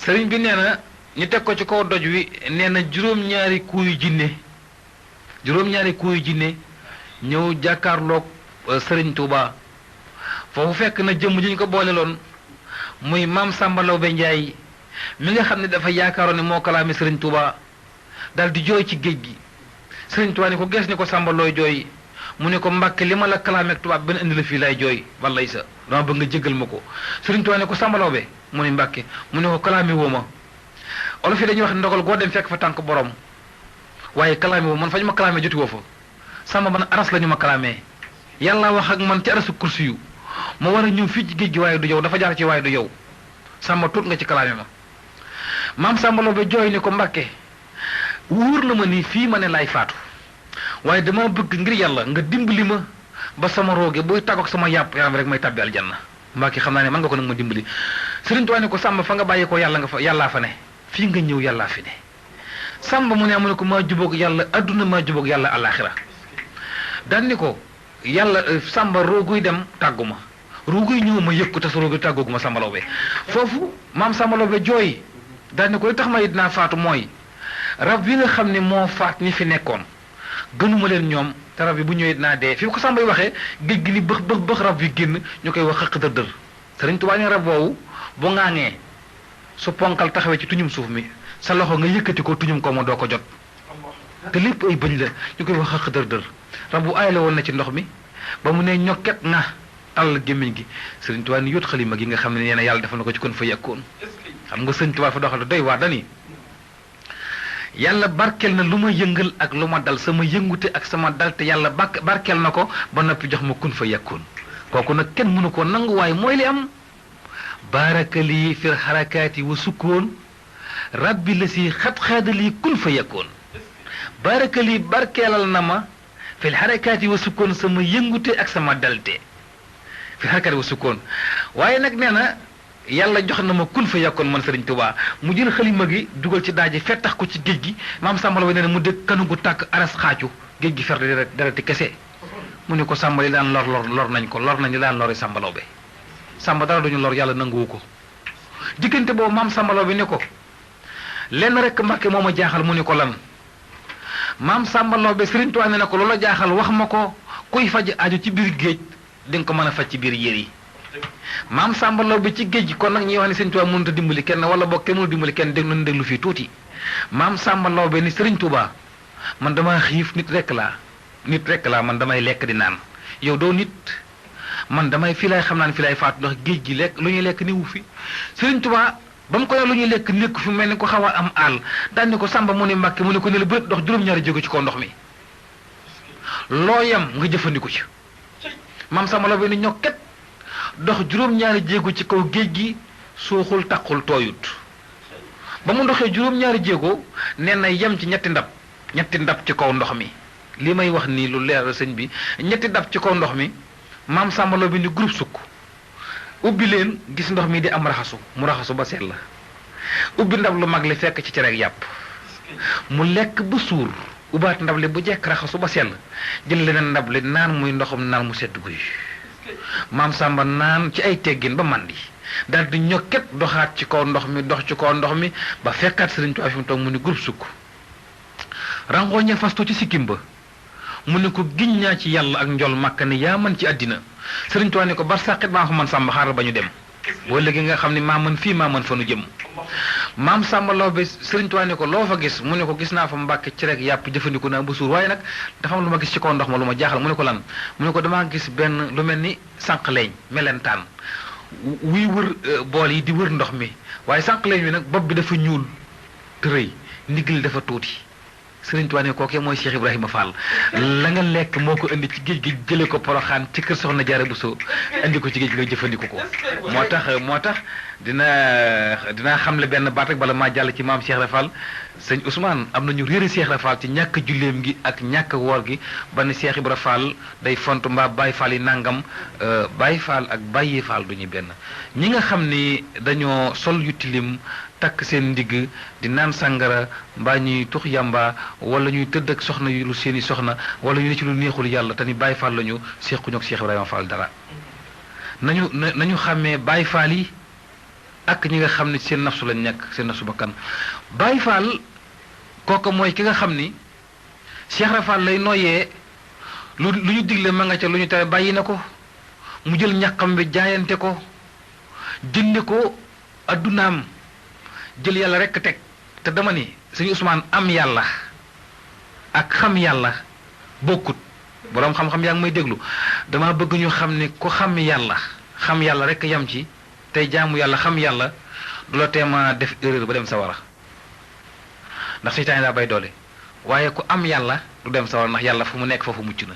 sëriñ bi nee na ñu teg ko ci kaw doj wi nee na juróom-ñaari kuuyu jinne ñëw jàkkaarloog sëriñ Touba foofu fekk na jëmm ji ñu ko boole loon muy maam Samba Lawbe Njaay mi nga xam ne dafa yaakaaroon ne moo kalaame sëriñ Touba dal di jooy ci géej gi sëriñ Touba ni ko gees ni ko Samba looy jooy mu ne ko Mbàkke li ma la kalaameeg tubaab benn indi la fii lay jooy wallay sa dama bëgg nga jéggal ma ko sëriñ Touba ne ko Samba Lawbe mu ne Mbàkke mu ne ko kalaame woo ma olof yi dañuy wax ndogal goo dem fekk fa tànk borom waaye kalaame woo man fa ñu ma kalaamee joti woo fa Samba man aras la ñu ma kalaamee yàlla wax ak man ci arasu kursi yu ma war a ñëw fii ci géej gi waaye du yow dafa jaar ci waaye du yow Samba tuut nga ci kalaame ma maam Samba Lawbe jooy ni ko Mbàkke wóor la ma nii fii ma ne laay faatu waaye dama bëgg ngir yàlla nga dimbali ma ba sama rooge booy tàggoog sama yàpp yaram rek may tàbbi aljanna Mbàkke xam naa ne mën nga ko nag ma dimbali Sëriñ Tuubaa ne ko Samba fa nga bàyyi ko yàlla nga fa yàllaa fa ne fii nga ñëw yàllaa fi ne Samba mu ne ko maa jubóog yàlla adduna maa jubóog yàlla àllaaxira daan ni ko yàlla Samba rooguy dem tàggu ma rooguy ñëw ma yëg ko te sa rooguy tàggoogu ma Samba Lawbe foofu maam Samba Lawbe jooy daan ni ko li tax ma dinaa faatu mooy rab bi nga xam ne moo faat ñi fi nekkoon gënuma leen ñoom te rab bi bu ñëwee dinaa dee fi ko Samba yi waxee géej gi ni bëx rab yi génn ñu koy wax xëq dër Sëriñ Tuubaa ne rab woowu bu ŋaaŋee su ponkal taxawee ci tuñum suuf mi sa loxo nga yëkkati ko tuñum ko ma doo ko jot te lépp ay bëñ la ñu koy wax xëq dër rab bu aay la woon na ci ndox mi ba mu ne ñokket nga tàll gémmiñ gi Sëriñ Tuubaa ni yóot xalima gi nga xam ne nee na yàlla defal na ko ci kon fa yàkkoon xam nga Sëriñ Tuubaa fa doxal doy waa dani yàlla barkeel na lu ma yëngal ak lu ma dal sama yëngute ak sama dal te yàlla barkeel na ko ba noppi jox ma kun fa yàkkoon kooku nag kenn mënu ko nangu waaye mooy li am baarakali fir xarakaati wa sukkoon rabbi la si xat-xaadali kun fa yàkkoon baarakali barkeelal na ma fil xarakaati wa sukkoon sama yëngute ak sama dalte fil xarakaati wa sukkoon waaye nag nee na yàlla jox na ma kun fa yàkkoon man Sëriñ Tuubaa mu jël xalima gi dugal ci daaji fettax ko ci géej gi maam Samba Lawbe nee na mu dégg kanu gu tàkk aras xaacu géej gi fer dereti kese mu ne ko Samba li daan lor nañ ko lor nañ li daan lori Samba Lawbe Samba dara duñu lor yàlla nanguwu ko diggante boobu maam Samba Lawbe ne ko lenn rek Mbàkke moo ma jaaxal mu ne ko lan maam Samba Lawbe Sëriñ Tuubaa ne ko loola jaaxal wax ma ko kuy faj aju ci biir géej di nga ko mën a faj ci biir yéer yi maam Samba Lawbe ci géej gi kon nag ñuy wax ne Sëriñ Tuubaa mënut a dimbali kenn wala boog kenn mënul dimbali kenn dégg nañu déglu fii tuuti maam Samba Lawbe ni Sëriñ Tuubaa man damaa xiif nit rek laa man damay lekk di naan yow doo nit man damay fii lay xam naa ne fii lay faatu ndax géej gi lekk lu ñuy lekk ni wu fi Sëriñ Tuubaa ba mu ko lu ñuy lekk nekk fi mel ni ko xaw a am àll daan ni ko Samba mu ne Mbàkke mu ne ko ne la bët dox juróom-ñaari jóge ci kaw ndox mi loo yem nga jëfandiku ci maam Samba Lawbe ni ñokket dox juróom-ñaari jéego ci kaw géej gi suuxul taqul tooyut ba mu ndoxee juróom-ñaari jéego nee na yem ci ñetti ndab ci kaw ndox mi li may wax nii lu leer sëñ bi ñetti ndab ci kaw ndox mi maam Samba Lawbe ni groupe sukk ubbi leen gis ndox mi di am raxasu mu raxasu ba seet la ubbi ndab lu mag li fekk ci cere ak yàpp mu lekk ba suur ubbaat ndab li bu jekk raxasu ba sell jël leneen ndab li naan muy ndoxum naan mu sedd guy maam Samba naan ci ay teggin ba mandi daal di ñokket doxaat ci kaw ndox mi dox ci kaw ndox mi ba fekkaat Sëriñ Tuubaa fi mu toog mu ni groupe sukk rangooñe fastu ci sikkim ba mu ne ko giñ naa ci yàlla ak njol màkka ne yaa mën ci àddina Sëriñ Tuubaa ne ko bar sàqit maa ko man Samba xaaral ba ñu dem boo léegi nga xam ne maa mën fii maa mën fa nu jëm maam Samba Lawbe Sëriñ Tuubaa ne ko loo fa gis mu ne ko gis naa fa Mbàkke ci rek yàpp jëfandiku naa ba suur waaye nag dafa am lu ma gis ci kaw ndox ma lu ma jaaxal mu ne ko lan mu ne ko damaa gis benn lu mel ni sànq leeñ melentaan wuy wër bool yi di wër ndox mi waaye sànq leeñ wi nag bopp bi dafa ñuul te rëy ndigli dafa tuuti Sëriñ Tuubaa ne kookee mooy Cheikh Ibrahima Fall la nga lekk moo ko indi ci géej gi jëlee ko Poroxaan ci kër Soxna Jaara Buso indi ko ci géej gi nga jëfandiku ko moo tax dinaa xamle benn baat rek bala maa jàll ci maam Cheikh Ibrahima Fall sëñ Ousmane am na ñu réeri Cheikh Ibrahima Fall ci ñàkk julleem gi ak ñàkk woor gi ba ni Cheikh Ibrahima Fall day font mbaa Baye Fall yi nangam Baye Fall ak Baye Fall du ñu benn ñi nga xam ni dañoo sol yu tilim takk seen ndigg di naan sàngara mbaa ñuy tux yàmba wala ñuy tëdd ak soxna yu lu seeni soxna wala ñu ne ci lu neexul yàlla te ni Baye Fall lañu sequñu ak Cheikh Ibrahima Fall dara nañu xàmmee Baye Fall yi ak ñi nga xam ne seen nafsu lañ nekk seen nafsu bakkan Baay Faal kooku mooy ki nga xam ni Cheikh Rafal lay noyyee lu ñu digle ma nga ca lu ñu tere bàyyi na ko mu jël ñàqam bi jaayante ko jënde ko addunaam jël yàlla rekk teg te dama ni suñu Ousmane am yàlla ak xam yàlla bokkut boroom xam-xam yaa ngi may déglu dama bëgg ñu xam ne ku xam yàlla rekk yam ci tey jaamu yàlla xam yàlla du la teema def erreur ba dem sawara ndax seytaane daa bay doole waaye ku am yàlla du dem sawara ndax yàlla fu mu nekk foofu mucc na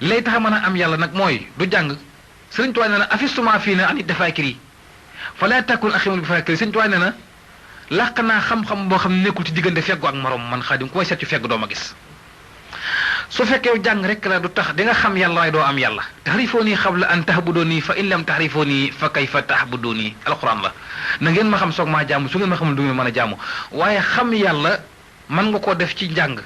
lay tax mën a am yàlla nag mooy du jàng Sëriñ Tuubaa nee na afistuma fii na anit dafaakiri fa laa takun aximul bi faakiri Sëriñ Tuubaa nee na làq naa xam-xam boo xam ne nekkul ci diggante feggu ak morom man Xaadim ku may seet ci fegg doo ma gis su fekkee jàng rek la du tax di nga xam yàlla waaye doo am yàlla taxrifooni xabla an tahbuduni fa in lam taxrifooni fa kayfa tahbuduni alquran la na ngeen ma xam soog maa jaamu su ngeen ma xamul du ngeen mën a jaamu waaye xam yàlla mën nga koo def ci njàng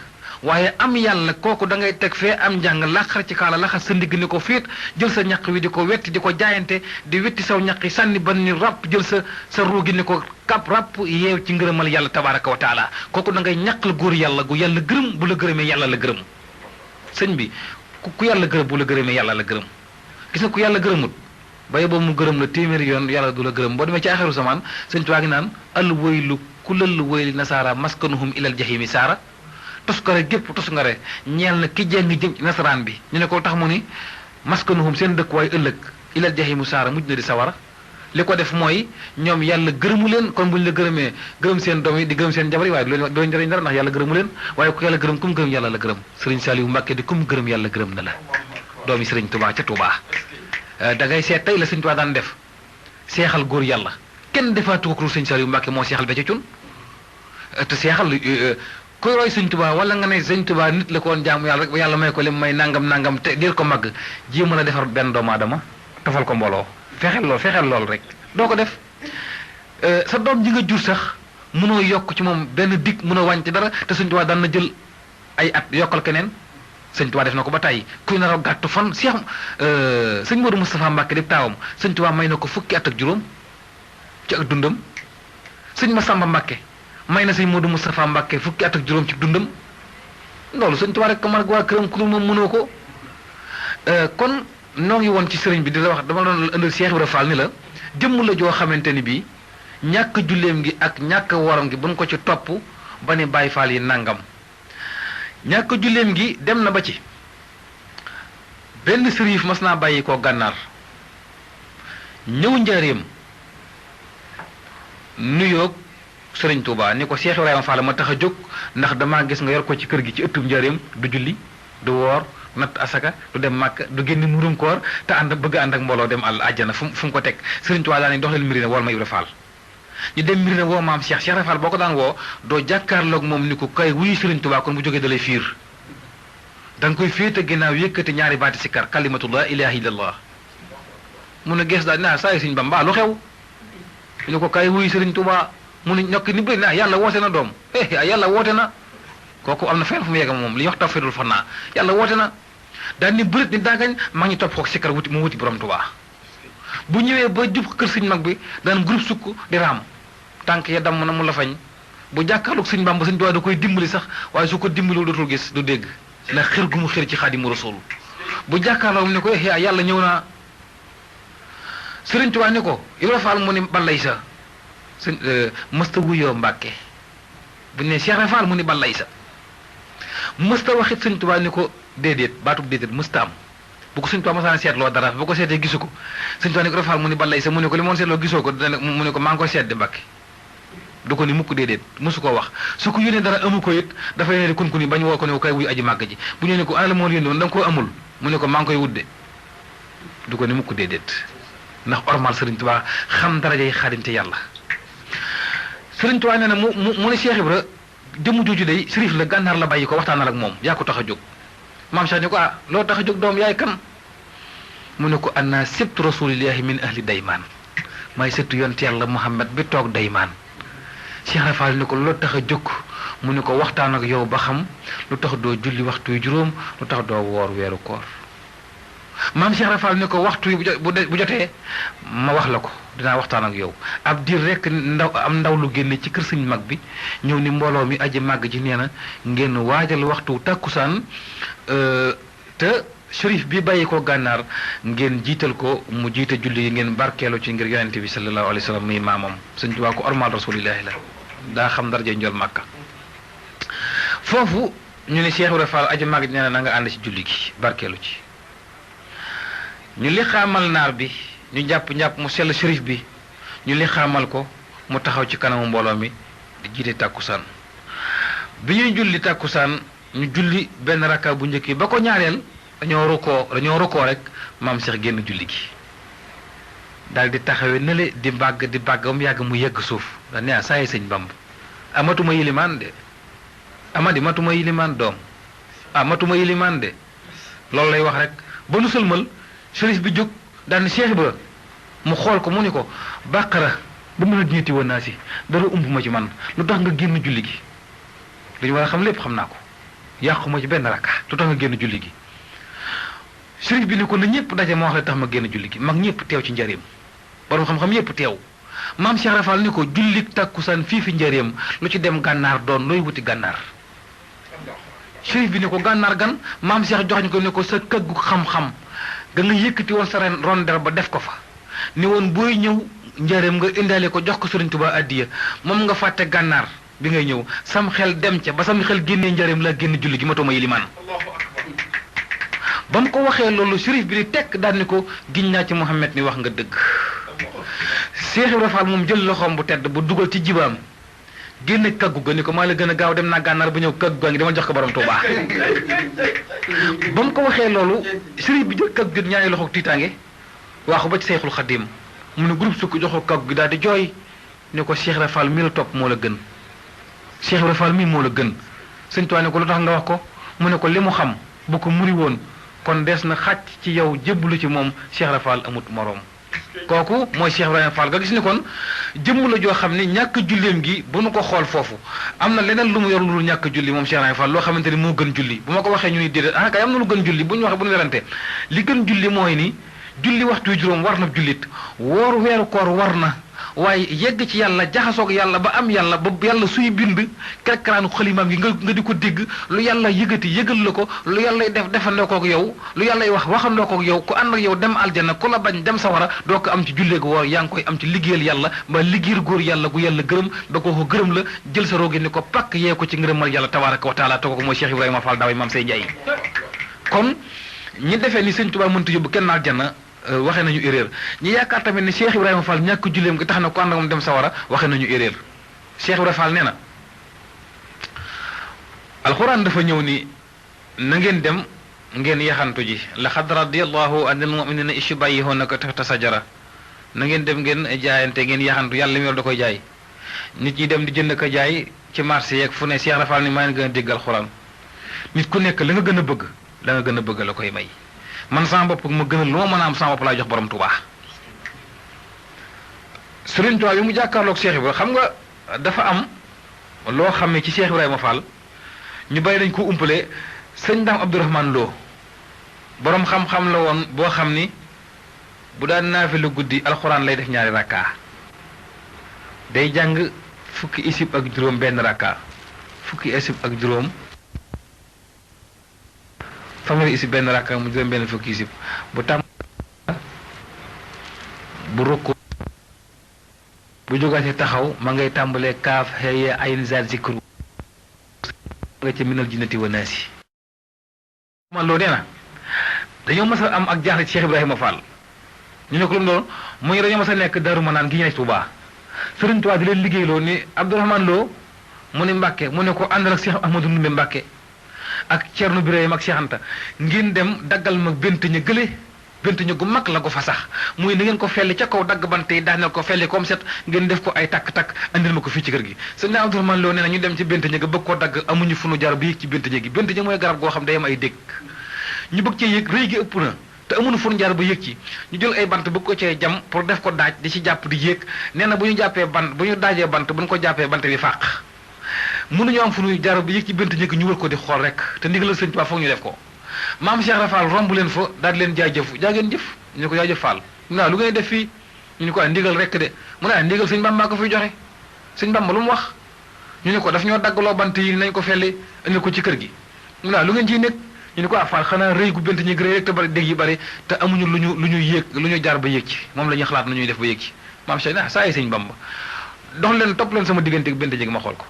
waaye am yàlla kooku da ngay teg fee am njàng laqar ci kaala laxas sa ndigg ni ko fiit jël sa ñaq wi di ko wetti di ko jaayante di wetti saw ñaq yi sànni ban ni ràpp jël sa ruugi ni ko kap ràpp yeew ci ngërëmal yàlla tabaraka wa taala kooku da ngay ñaqal góor yàlla gu yàlla gërëm bu la gërëmee yàlla la gërëm sëñ bi ku yàlla gërëm bu la gërëmee yàlla la gërëm gis nga ku yàlla gërëmut baye boobu mu gërëm la téeméeri yoon yàlla du la gërëm boo demee ci axiru samaan sëñ Tuubaa ngi naan al waylu kulal wayli nasaara maskanuhum ilal jahimi saara toskare gépp toskare ñeel na ki jeng jëm ci nasaraan bi ñu ne ko tax mu ni maskanuhum seen dëkkuwaay ëllëg ilal jahimu saara mujj na di sawara li ko def mooy ñoom yàlla gërëmu leen kon buñ la gërëmee gërëm seen doom yi di gërëm seen jabar yi waaye du leen jëriñ dara ndax yàlla gërëmu leen waaye ku yàlla gërëm kum gërëm yàlla la gërëm Sëriñ Saliou Mbàkke di kum gërëm yàlla gërëm na la doomi Sëriñ Tuubaa ca Tuubaa da ngay seet tey la Sëriñ Tuubaa daan def seexal góor yàlla kenn defaatu ko Sëriñ Saliou Mbàkke moo seexal ba ca cun te seexal kuy roy Sëriñ Tuubaa wala nga ne Sëriñ Tuubaa nit la ko woon jaamu yàlla rek ba yàlla may ko lim may nangam te dir ko màgg jéem a defar benn doomu aadama tofal ko mbooloo fexeel lool rek doo ko def sa doom ji nga jur sax mënoo yokk ci moom benn dig mënoo wàññi ci dara te Sëriñ Tuubaa daan na jël ay at yokkal keneen Sëriñ Tuubaa def na ko ba tàyyi kuy nar a gàttu fan sëñ Modou Moustapha Mbacke di taawam Sëriñ Tuubaa may na ko fukki at ak juróom ci ak dundam sëñ Massamba Mbacke may na sëñ Modou Moustapha Mbacke fukki at ak juróom ci dundam loolu Sëriñ Tuubaa rek ko mën waa këram ku moom mënoo ko kon noo ngi woon ci sëriñ bi di la wax dama doon indil Cheikh Ibra Fall ni la jëmm la joo xamante ni bii ñàkk julleem gi ak ñàkk waram gi buñ ko ci topp ba ne Baay Faal yi nangam ñàkk julleem gi dem na ba ci benn sërif mas naa bàyyi koo gànnaar ñëw njaareem nuyoog Sëriñ Tuubaa ni ko Cheikh Ibrahima Fall ma tax a jóg ndax damaa gis nga yor ko ci kër gi ci ëttub njaareem du julli du woor natt asaka du dem màkk du génn murum koor te bëgg ànd ak mbooloo dem àjjana fu mu ko teg Sëriñ Tuubaa daa ne dox leen Mirina wool ma Ibra Fall ñu dem Mirina woo maam Cheikh Ibra Fall boo ko daan woo doo jàkkaarloog moom ni ko kay wuyu Sëriñ Tuubaa kon bu jógee dalay fiir da nga koy féete ginnaaw yëkkati ñaari baati sikkar kalimatu la ilaha illallah mun a gees daal naa saa yu Sëriñ Bamba lu xew ñu ko kay wuyu Sëriñ Tuubaa mu ne ñokk ni bëri na yàlla woote na doom yàlla woote na kooku am na fenn fu mu yegg moom li ñuy wax tawfiidul fannaa yàlla woote na daal ni bërit ni daagañ maa ngi topp xoog sikkar wuti mu wuti borom Tuubaa bu ñëwee ba jub kër sëñ mag bi daan groupe sukk di raam tànk ya damm na mu la fañ bu jàkkaarloog sëñ Bamba sëñ Tuubaa da koy dimbali sax waaye su ko dimbalul dootul gis du dégg ndax xër gu mu xër ci Xaadimu Rasuul bu jàkkaarloog ni ko yàlla ñëw naa Sëriñ Tuubaa ni ko Ibra Fall mu ni balay sa sëñ mësta wuyoo Mbàkke bu ne Cheikh Ibra Fall mu ni balay sa mësta waxit Sëriñ Tuubaa ni ko déedéet baatub déedéet mësta am bu ko Sëriñ Tuubaa masaan seetloo dara bu ko seetee gisu ko Sëriñ Tuubaa ni ko Ibra Fall mu ni balay sa mu ne ko li moon seetloo gisoo ko mu ne ko maa ngi koy seet di Mbàkke du ko ni mukk déedéet mësu koo wax su ko yónnee dara amu ko it dafay ne di kun ni bañ woo ko ne ko kay wuyu aji màgg ji bu ñëwee ne ko ana la moo yónni woon da nga koo amul mu ne ko maa ngi koy wudde du ko ni mukk déedéet ndax ormal Sëriñ Tuubaa xam darajay Xaadim te yàlla Sëriñ Tuubaa nee na mu ne Cheikh Ibra jëmm jooju day sërif la gànnaar la bàyyi ko waxtaanal ak moom yaa ko tax a jóg maam Cheikh ni ko loo tax a jóg doom yaay kan mu ne ko anna sibtu rasulillahi min ahli daymaan may sëttu yonent yàlla Muhammad bi toog daymaan Cheikh Ibra Fall ni ko loo tax a jóg mu ne ko waxtaan ak yow ba xam lu tax doo julli waxtu yu juróom lu tax doo woor weeru koor maam Cheikh Ibra Fall ni ko waxtu yi bu jotee ma wax la ko dinaa waxtaan ak yow ab diir rek ndaw lu génne ci kër sëñ mag bi ñëw ni mbooloo mi aji màgg ji nee na ngeen waajal waxtu tàkkusaan te shérif bi bàyyi ko gànnaar ngeen jiital ko mu jiite julli yi ngeen barkeelu ci ngir yonente bi sallallahu alayhi wa sallam muy maamam sëñ Tuubaa ko ormal rasulillahi la daa xam daraja njol màkka foofu ñu ne Cheikh Ibra Fall aji màgg ji nee na nga ànd ci julli gi barkeelu ci ñu li xaamal naar bi ñu jàpp mu sell shérif bi ñu li xaamal ko mu taxaw ci kanamu mbooloo mi di jiite tàkkusaan bi ñuy julli tàkkusaan ñu julli benn rakka bu njëkk yi ba ko ñaareel dañoo rukkoo rek maam Cheikh génn julli gi daal di taxawee nële di bàgg ba mu yàgg mu yegg suuf da ne saa yi sëñ Bamb amatuma yilimaan de amadi matuma yilimaan doom matuma yilimaan de loolu lay wax rek ba nu sëlmal shérif bi jóg daal ni Cheikh Ibra mu xool ko mu ni ko bàqara ba mën a ñetti woon naa si dara ump ma ci man lu tax nga génn julli gi dañu war a xam lépp xam naa ko yàquma ci benn rakka lu tax nga génn julli gi shérif bi ni ko na ñëpp daje ma wax la tax ma génn julli gi mag ñëpp teew ci njëriñam borom xam-xam yëpp teew maam Cheikh Rafal ni ko julli tàkkusaan fii fi njëriñam lu ci dem gànnaar doon looy wuti gànnaar shérif bi ni ko gànnaar gan maam Cheikh jox ñu ko ni ko sa këggu xam-xam da nga yëkkati woon sa rondel ba def ko fa ni woon booy ñëw njëriñam nga indaale ko jox ko Sëriñ Tuubaa addiya moom nga fàtte gànnaar bi ngay ñëw sam xel dem ca ba sam xel génnee njëriñam la génn julli gi matuma yilimaan ba mu ko waxee loolu shérif bi di tekk daal ni ko giñ naa ci Muhammad ni wax nga dëgg Cheikh Ibra Fall moom jël loxoom bu tedd bu dugal ci jibaam génne kaggu ga ni ko maa la gën a gaaw dem naa gànnaar ba ñëw kaggu gaa ngi dama jox ko borom Tuubaa ba mu ko waxee loolu shérif bi jël kaggu gi ñaari loxo tiitaange waaxu ba ci Seexul Xadiim mu ne groupe sukk joxo kaggu gi daal di jooy ni ko Cheikh Ibra Fall mi la topp moo la gën Cheikh Ibra Fall mi moo la gën sëñ Tuubaa ne ko lu tax nga wax ko mu ne ko li mu xam bu ko muri woon kon des na xàcc ci yow jébbalu ci moom Cheikh Ibra Fall amut moroom kooku mooy Cheikh Ibrahima Fall nga gis ni kon jëmm la joo xam ne ñàkk julleem gi bu nu ko xool foofu am na leneen lu mu yor lu ñàkk julli moom Cheikh Ibrahima Fall loo xamante ni moo gën julli bu ma ko waxee ñu ni déedéet kay am na lu gën julli bu ñu waxee bu ñu werante li gën julli mooy ni julli waxtu yu juróom war na jullit woor weeru koor war na waaye yegg ci yàlla jaxasoog yàlla ba am yàlla ba yàlla suy bind kerkaraanu xalimaam gi nga di ko dégg lu yàlla yëgati yëgal la ko lu yàlla def defandoo koog yow lu yàlla wax waxandoo koog yow ku ànd ak yow dem aljana ku la bañ dem sawara doo ko am ci jullee gu woor yaa ngi koy am ci liggéeyal yàlla ba liggéeyal góor yàlla gu yàlla gërëm ba ko gërëm la jël sa roogi ni ko pakk yee ko ci ngërëmal yàlla tabaaraka wa taala te ko mooy Cheikh Ibrahima Fall daaway maam say Njaay kon ñi defee ni sëñ Tuubaa mënta yóbbu kenn aljana waxee nañu erreur ñi yaakaar tamit ne Cheikh Ibrahima Fall ñàkk julleem gi tax na ko ànd ak moom dem sawara waxee nañu erreur Cheikh Ibrahima Fall nee na alxuraan dafa ñëw ni na ngeen dem ngeen yaxantu ji laqad radiyallahu anil mu'minina is yubayyi'unaka tahta sajara na ngeen dem ngeen jaayante ngeen yaxantu yàlla mi yor da koy jaay nit ñi dem di jënd ko jaay ci marché yeeg fu ne Cheikh Ibrahima Fall ni maa ngi gën a dégg alxuraan nit ku nekk la nga gën a bëgg la nga gën a bëgg la koy may man sama bopp ma gënal lu ma mën a am sama bopp laay jox borom Tuubaa Sëriñ Tuubaa bi mu jàkkaarloog Cheikh Ibrahima xam nga dafa am loo xam ne ci Cheikh Ibrahima Fall ñu bàyyi dañ ko umpale sëñ Daam Abdourahmane Lo borom xam-xam la woon boo xam ni bu daan naafilu guddi alxuraan lay def ñaari rakka day jàng fukki isib ak juróom benn rakka fukki isib ak juróom fanweeri isib benn rakka mu juróom benn fukki isib bu tàmm bu rukku bu jógaatee taxaw ma ngay tàmbalee kaaf xëye ayn zaat zikru nga ca minal jinnati wa naasi man loo nee na dañoo mas a am ak jaaxle ci Cheikh Ibrahima Fall ñu ne ko lu mu doon muy dañoo mas a nekk Daaru Manaan gi ñu ne Tuubaa Sëriñ Tuubaa di leen liggéeyloo ni Abdourahmane Lo mu ne Mbàkke mu ne ko àndal ak Cheikh Ahmadou Ndumbe Mbàkke ak Ceerno Birahim ak Cheikh Anta ngeen dem daggal ma bent ña gële bent ña gu mag la ko fa sax muy na ngeen ko felli ca kaw dagg bante yi daaneel ko felli comme set ngeen def ko ay takk-takk andil ma ko fii ci kër gi sëñ Abdourahmane Lo nee na ñu dem ci bent ña ga bëgg koo dagg amuñu fu nu jaar ba yëg ci bent ña gi bent ña mooy garab goo xam day am ay dégg ñu bëgg cee yëg rëy gi ëpp na te amuñu fu nu jaar ba yëg ci ñu jël ay bant bëgg ko cee jam pour def ko daaj di ci jàpp di yéeg nee na bu ñu jàppee bant bu ñu daajee bant bu ñu ko jàppee bant bi fàq mënuñu am fu nuy jaar ba yëg ci bent ña gi ñu wër ko di xool rek te ndigalal sëñ Tuubaa foog ñu def ko maam Cheikh Rafal romb leen fa daal di leen jaajëf jaa ngeen jëf ñu ko jaajëf Fall waaw lu ngeen def fii ñu ne ko ndigal rek de mu ne ndigal sëñ Bamba ko fiy joxe sëñ Bamba lu mu wax ñu ne ko daf ñoo daggaloo bant yi nañ ko felli indi ko ci kër gi mu ne lu ngeen ciy nekk ñu ne ko Fall xanaa rëy gu bent ñi rëy rek te bari dégg yi bari te amuñu lu ñu yéeg lu ñu jaar ba yéeg ci moom la ñuy xalaat nu ñuy def ba yéeg ci maam Cheikh saa yi sëñ Bamba dox leen topp leen sama diggante ak bent ñi gi ma xool ko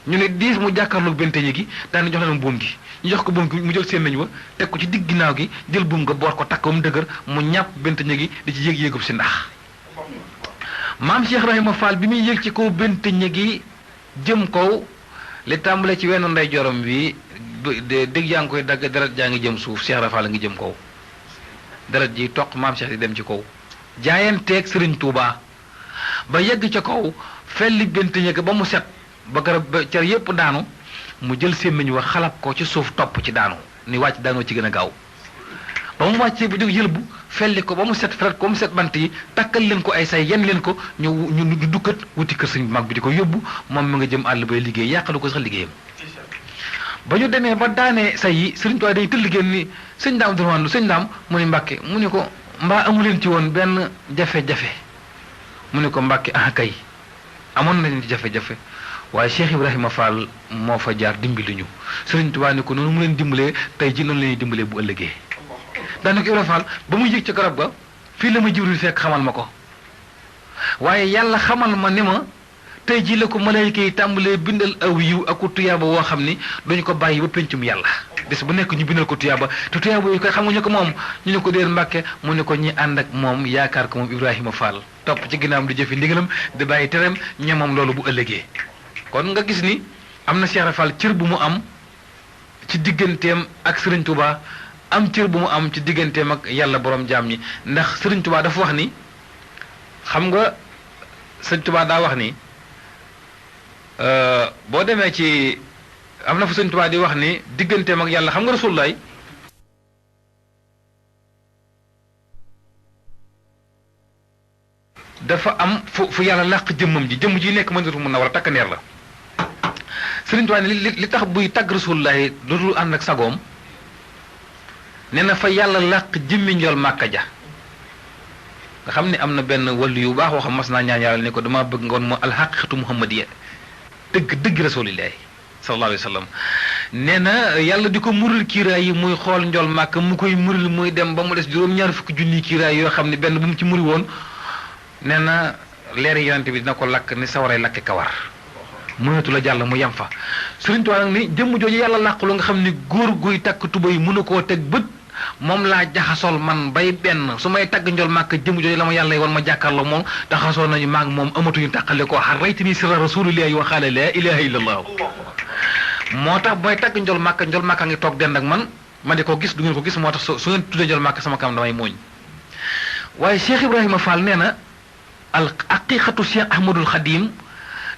ñu ne diis mu jàkkaarloog bent ñi gi daan jox leen buum gi ñu jox ko buum gi mu jël seen nañ wa teg ko ci digg ginnaaw gi jël buum nga boor ko takk ba mu dëgër mu ñàpp bent ñi gi di ci yéeg yéegub si ndax maam Cheikh Ibrahima Fall bi muy yéeg ci kaw bent ñi gi jëm kaw li tàmbale ci wenn nday jorom bi dégg yaa ngi koy dagg deret jaa ngi jëm suuf Cheikh Ibrahima Fall ngi jëm kaw deret ji toq maam Cheikh di dem ci kaw jaayanteeg Serigne Touba ba yegg ca kaw felli bent ñi ba mu set ba garab ba car yépp daanu mu jël sémmiñ wa xalab ko ci suuf topp ci daanu ni wàcc daanoo ci gën a gaaw ba mu wàccee bu jóg yëlbu felli ko ba mu set feret ko mu set bant yi takkal leen ko ay say yen leen ko ñu dukkat wuti kër sëñ mag bi di ko yóbbu moom mi nga jëm àll bay liggéey yàqalu ko sax liggéeyam ba ñu demee ba daanee say yi sëriñ Tuubaa day tëll génn ni sëñ daam durwandu sëñ daam mu ni Mbàkke mu ni ko mbaa amuleen ci woon benn jafe-jafe mu ni ko Mbàkke ah kay amoon nañ ci jafe-jafe waaye Cheikh Ibrahima Fall moo fa jaar dimbali ñu Sëriñ Tuubaa ni ko noonu mu leen dimbalee tey ji noonu la ñuy dimbalee bu ëllëgee daanaka Ibrahima Fall ba muy yëg ca garab ga fii la ma Jibril fekk xamal ma ko waaye yàlla xamal ma ni ma tey ji la ko malayka yi tàmbalee bindal aw yiw ak tuyaaba woo xam ni duñu ko bàyyi ba pencum yàlla bés bu nekk ñu bindal ko tuyaaba te tuyaaba yi koy xamuñu ko moom ñu ne ko déer Mbàkke mu ne ko ñi ànd ak moom yaakaar ko moom Ibrahima Fall topp ci ginnaawam di jëfi ndigalam di bàyyi tereem ñoomam loolu bu ëllëgee kon nga gis ni am na Cheikh Fall cër bu mu am ci digganteem ak Serigne Touba am cër bu mu am ci digganteem ak yàlla borom jaam ñi ndax Serigne Touba dafa wax ni xam nga Serigne Touba daa wax ni boo demee ci am na fu Serigne Touba di wax ni digganteem ak yàlla xam nga Rasulullaay dafa am fu yàlla làq jëmmam ji nekk Madinatu Munawwara takkandeer la Sëriñ Tuubaa ne li tax buy tagg Rasulullaahi dootul ànd ak sagoom nee na fa yàlla làq jëmmi njool Màkka ja nga xam ne am na benn wàllu yu baax waxam mas naa ñaan yàlla ne ko dama bëgg ngoon moo alxaqiqatu muhammadiya dëgg Rasulullaahi sallallahu alayhi wa sallam nee na yàlla di ko muril kiiraay yi muy xool njool Màkka mu koy muril muy dem ba mu des juróom-ñaar fukki junni kiiraay yoo xam ne benn bu mu ci muri woon nee na leeri yonente bi dina ko lakk ni sawaray lakke kawar mënatu la jàll mu yem fa Sëriñ Tuubaa nag ni jëmm jooju yàlla làqu lu nga xam ni góor guy takk tuba yi mënu koo teg bët moom laa jaxasool man bay benn su may tagg njol màkk jëmm jooju la ma yàlla wan ma jàkkaarloo moom taxasoo nañu maag moom amatuñu tàqale koo xar raytani sirra rasulillahi wa xaala laa ilaha illallah moo tax mooy tagg njol màkk a ngi toog dend ak man ma di ko gis du ngeen ko gis moo tax su ngeen tuddee njol màkk sama kam damay mooñ waaye Cheikh Ibrahima Fall nee na al aqiqatu Cheikh Ahmadul Xadim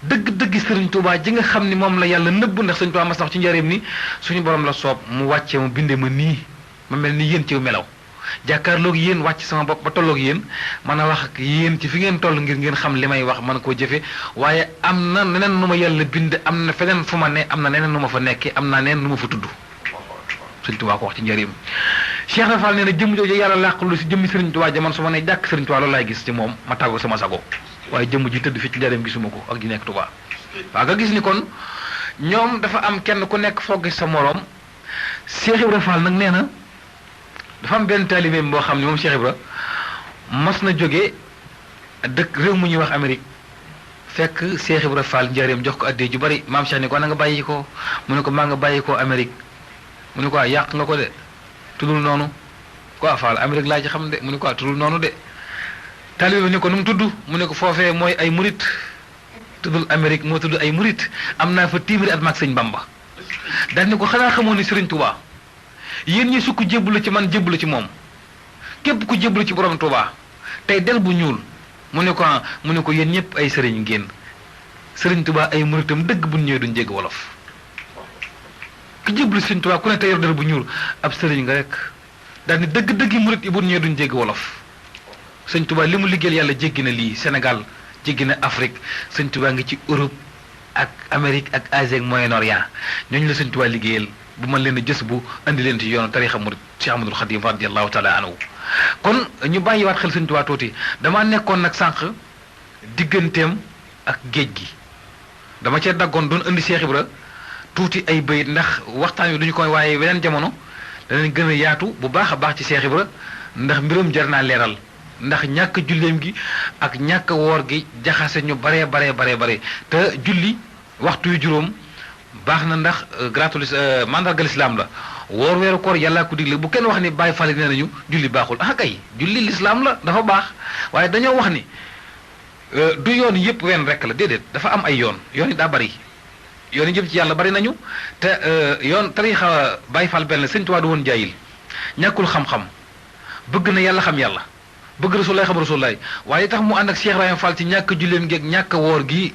dëgg-dëgg Sëriñ Tuubaa ji nga xam ni moom la yàlla nëbb ndax Sëriñ Tuubaa mas na wax ci njëriñ ni suñu borom la soob mu wàccee mu bindee ma nii ma mel ni yéen ci melaw jàkkaarloog yéen wàcc sama bopp ba tolloog yéen mën a wax ak yéen ci fi ngeen toll ngir ngeen xam li may wax mën koo jëfe waaye am na neneen nu ma yàlla bind am na feneen fu ma ne am na neneen nu ma fa nekkee am naa neneen nu ma fa tudd Sëriñ Tuubaa ko wax ci njëriñ Cheikh Fall nee na jëmm jooju yàlla làqalu si jëmmi Sëriñ Tuubaa jamono su ma ne jàkk Sëriñ Tuubaa loolu laay gis ci moom ma tàggu sama sago waaye jëmm ji tëdd fi ci njëriñ gisuma ko ak ji nekk Tuubaa waaw nga gis ni kon ñoom dafa am kenn ku nekk foog sa moroom Cheikh Ibra Fall nag nee na dafa am benn taalibeem boo xam ne moom Cheikh Ibra mas na jóge dëkk réew mu ñuy wax Amérique fekk Cheikh Ibra Fall njëriñ jox ko addee ju bari maam Cheikh ni ko na nga bàyyi ko mu ne ko maa nga bàyyi ko Amérique mu ne ko yàq nga ko de tuddul noonu quoi Fall Amérique laa ci xam de mu ne ko tuddul noonu de taalibe bi ni ko nu mu tudd mu ne ko foofee mooy ay murit tuddul Amérique moo tudd ay murit am naa fa téeméeri at maag sëñ Bamba daal ni ko xanaa xamoon ni Sëriñ Tuubaa yéen ñi sukk jébbalu ci man jébbalu ci moom képp ku jébbalu ci borom Tuubaa tey del bu ñuul mu ne ko yéen ñëpp ay sëriñ ngeen Sëriñ Tuubaa ay muritam dëgg bu ñëwee duñ jégg wolof ku jébbalu Sëriñ Tuubaa ku ne tey yor del bu ñuul ab sëriñ nga rek daal ni dëgg-dëgg murit yi bu ñëwee duñ jégg wolof Sëñ Tuubaa li mu liggéeyal yàlla jéggi na lii Sénégal jéggi na Afrique Sëñ Tuubaa ngi ci Europe ak Amérique ak Asie ak Moyen-Orient ñooñu la Sëñ Tuubaa liggéeyal bu mën leen a jës bu andi leen ci yoonu tarixa murid Cheikh Ahmadul Khadim radiyallahu taala anhu kon ñu bàyyiwaat xel Sëñ Tuubaa tuuti damaa nekkoon nag sànq digganteem ak géej gi dama cee daggoon doon indi Cheikh Ibra tuuti ay bayit ndax waxtaan wi duñu koy waaye weneen jamono danañ gën a yaatu bu baax a baax ci Cheikh Ibra ndax mbiram jar naa leeral ndax ñàkk julleem gi ak ñàkk woor gi jaxase ñu bare te julli waxtu yu juróom baax na ndax gratul mandargal islam la woor weeru koor yàllaa ko digle bu kenn wax ni bàyyi fale nee nañu julli baaxul ah kay julli lislaam la dafa baax waaye dañoo wax ni du yoon yëpp wenn rek la déedéet dafa am ay yoon yi daa bari yoon yi jëm ci yàlla bari nañu te yoon tariixa bàyyi fal benn Sëñ Tuubaa du woon jaayil ñàkkul xam-xam bëgg na yàlla xam yàlla bëgg rasulaay xam rasulaay waaye tax mu ànd ak Cheikh Ibrahima Fall ci ñàkk julleem gi ak ñàkk woor gi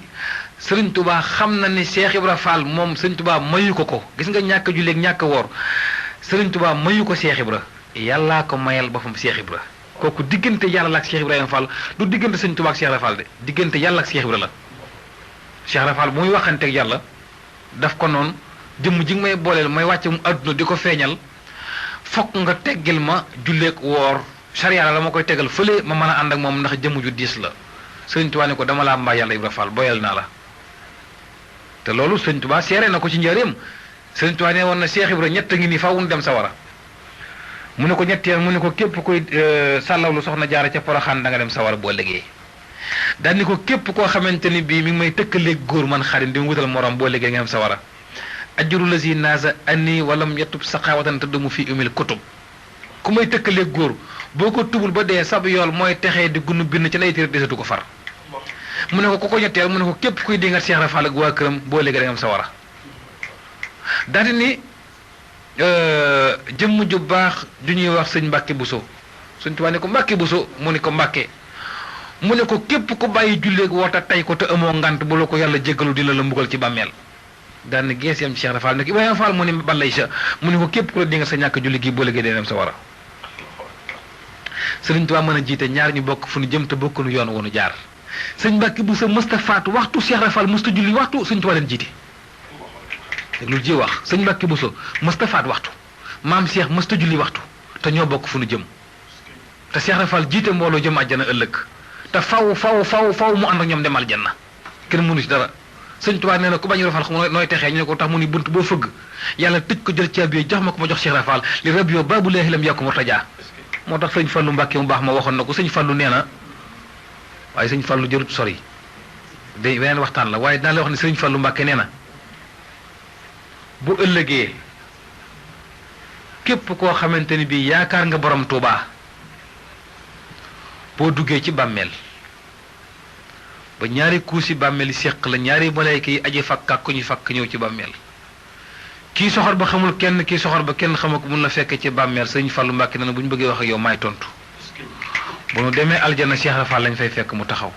Sëriñ Tuubaa xam na ni Cheikh Ibra Fall moom Sëriñ Tuubaa mayu ko gis nga ñàkk julleeg ñàkk woor Sëriñ Tuubaa mayu ko Cheikh Ibra yàllaa ko mayal boppam Cheikh Ibra kooku diggante yàlla ak Cheikh Ibrahima Fall du diggante Sëriñ Tuubaa ak Cheikh Ibra Fall de diggante yàlla ak Cheikh Ibra la Cheikh Ibra Fall bu muy waxanteeg yàlla daf ko noonu jëmm ji nga may booleel may wàcce mu àdduna di ko feeñal fokk nga teggil ma julleeg woor sariya la ma koy tegal fële ma mën a ànd ak moom ndax jëmm ju diis la Sëriñ Tuubaa ne ko dama laa mbaa yàlla Ibra Fall boyal naa la te loolu Sëriñ Tuubaa seere na ko ci njëriñam Sëriñ Tuubaa ne woon na Cheikh Ibra ñett ngi nii faaw dem sawara mu ne ko ñetteel mu ne ko képp koy sàllawlu soxna jaara ca Poroxaan da nga dem sawara boo liggéey daal ni ko képp koo xamante ni bii mi ngi may tëkkaleeg góor man xarit di mu wutal morom boo liggéey nga dem sawara ajru lazi naasa anni walam yatub saqawatan tëddumu fi umil kutub ku may tëkkaleeg góor boo ko tubul ba dee sab yool mooy texee di gunu bind ci lay téere desatu ko far mu ne ko ku ko ñetteel mu ne ko képp kuy dingat Cheikh Rafal ak waa këram boo léegi da nga am sawara daal ni jëmm ju baax ju ñuy wax sëñ Mbàkke Buso Sëñ Tuubaa ne ko Mbàkke Buso mu ne ko Mbàkke mu ne ko képp ku bàyyi julleeg woota tey ko te amoo ngant bu la ko yàlla jéggalu dina la mbugal ci bàmmeel daan na gees yam ci Cheikh Rafal ne ko Ibrahima Fall mu ne balay sa mu ne ko képp ku la dingat sa ñàkk julli gi boo léegi da nga am sawara Sëriñ Tuubaa mën a jiite ñaar ñu bokk fu ñu jëm te bokkunu yoon woonu jaar sëñ Mbàkke Buso mësta faatu waxtu Cheikh Rafal mësta julli waxtu Sëñ Tuubaa leen jiite lu ji wax sëñ Mbàkke Buso mësta faat waxtu maam Cheikh mësta julli waxtu te ñoo bokk fu nu jëm te Cheikh Rafal jiite mbooloo jëm àjjana ëllëg te faw mu ànd ak ñoom dem aljanna kenn mënu ci dara Sëñ Tuubaa nee na ku bañ Rafal xam nooy texee ñu ne ko tax mu ni bunt boo fëgg yàlla tëj ko jël caabi jox ma ko ma jox Cheikh Rafal li rab yoo baabu leexi lam yàkku murtajaa moo tax sëñ Fallu Mbàkke mu baax ma waxoon na ko sëñ Fallu nee na waaye sëñ Fallu jërut sori day weneen waxtaan la waaye dinaa la wax ne sëñ Fallu Mbàkke nee na bu ëllëgee képp koo xamante ni bii yaakaar nga borom Tuubaa boo duggee ci bàmmeel ba ñaari kuusi bàmmeel yi séq la ñaari malayka yi aji fakk ak ku ñu fakk ñëw ci bàmmeel kii soxor ba xamul kenn kii soxor ba kenn xama ko mun la fekke ci bàmmeel sëñ Fallu Mbàkke nee na bu ñu bëggee wax ak yow maay tontu bu nu demee aljana Cheikh Rafal lañ fay fekk mu taxaw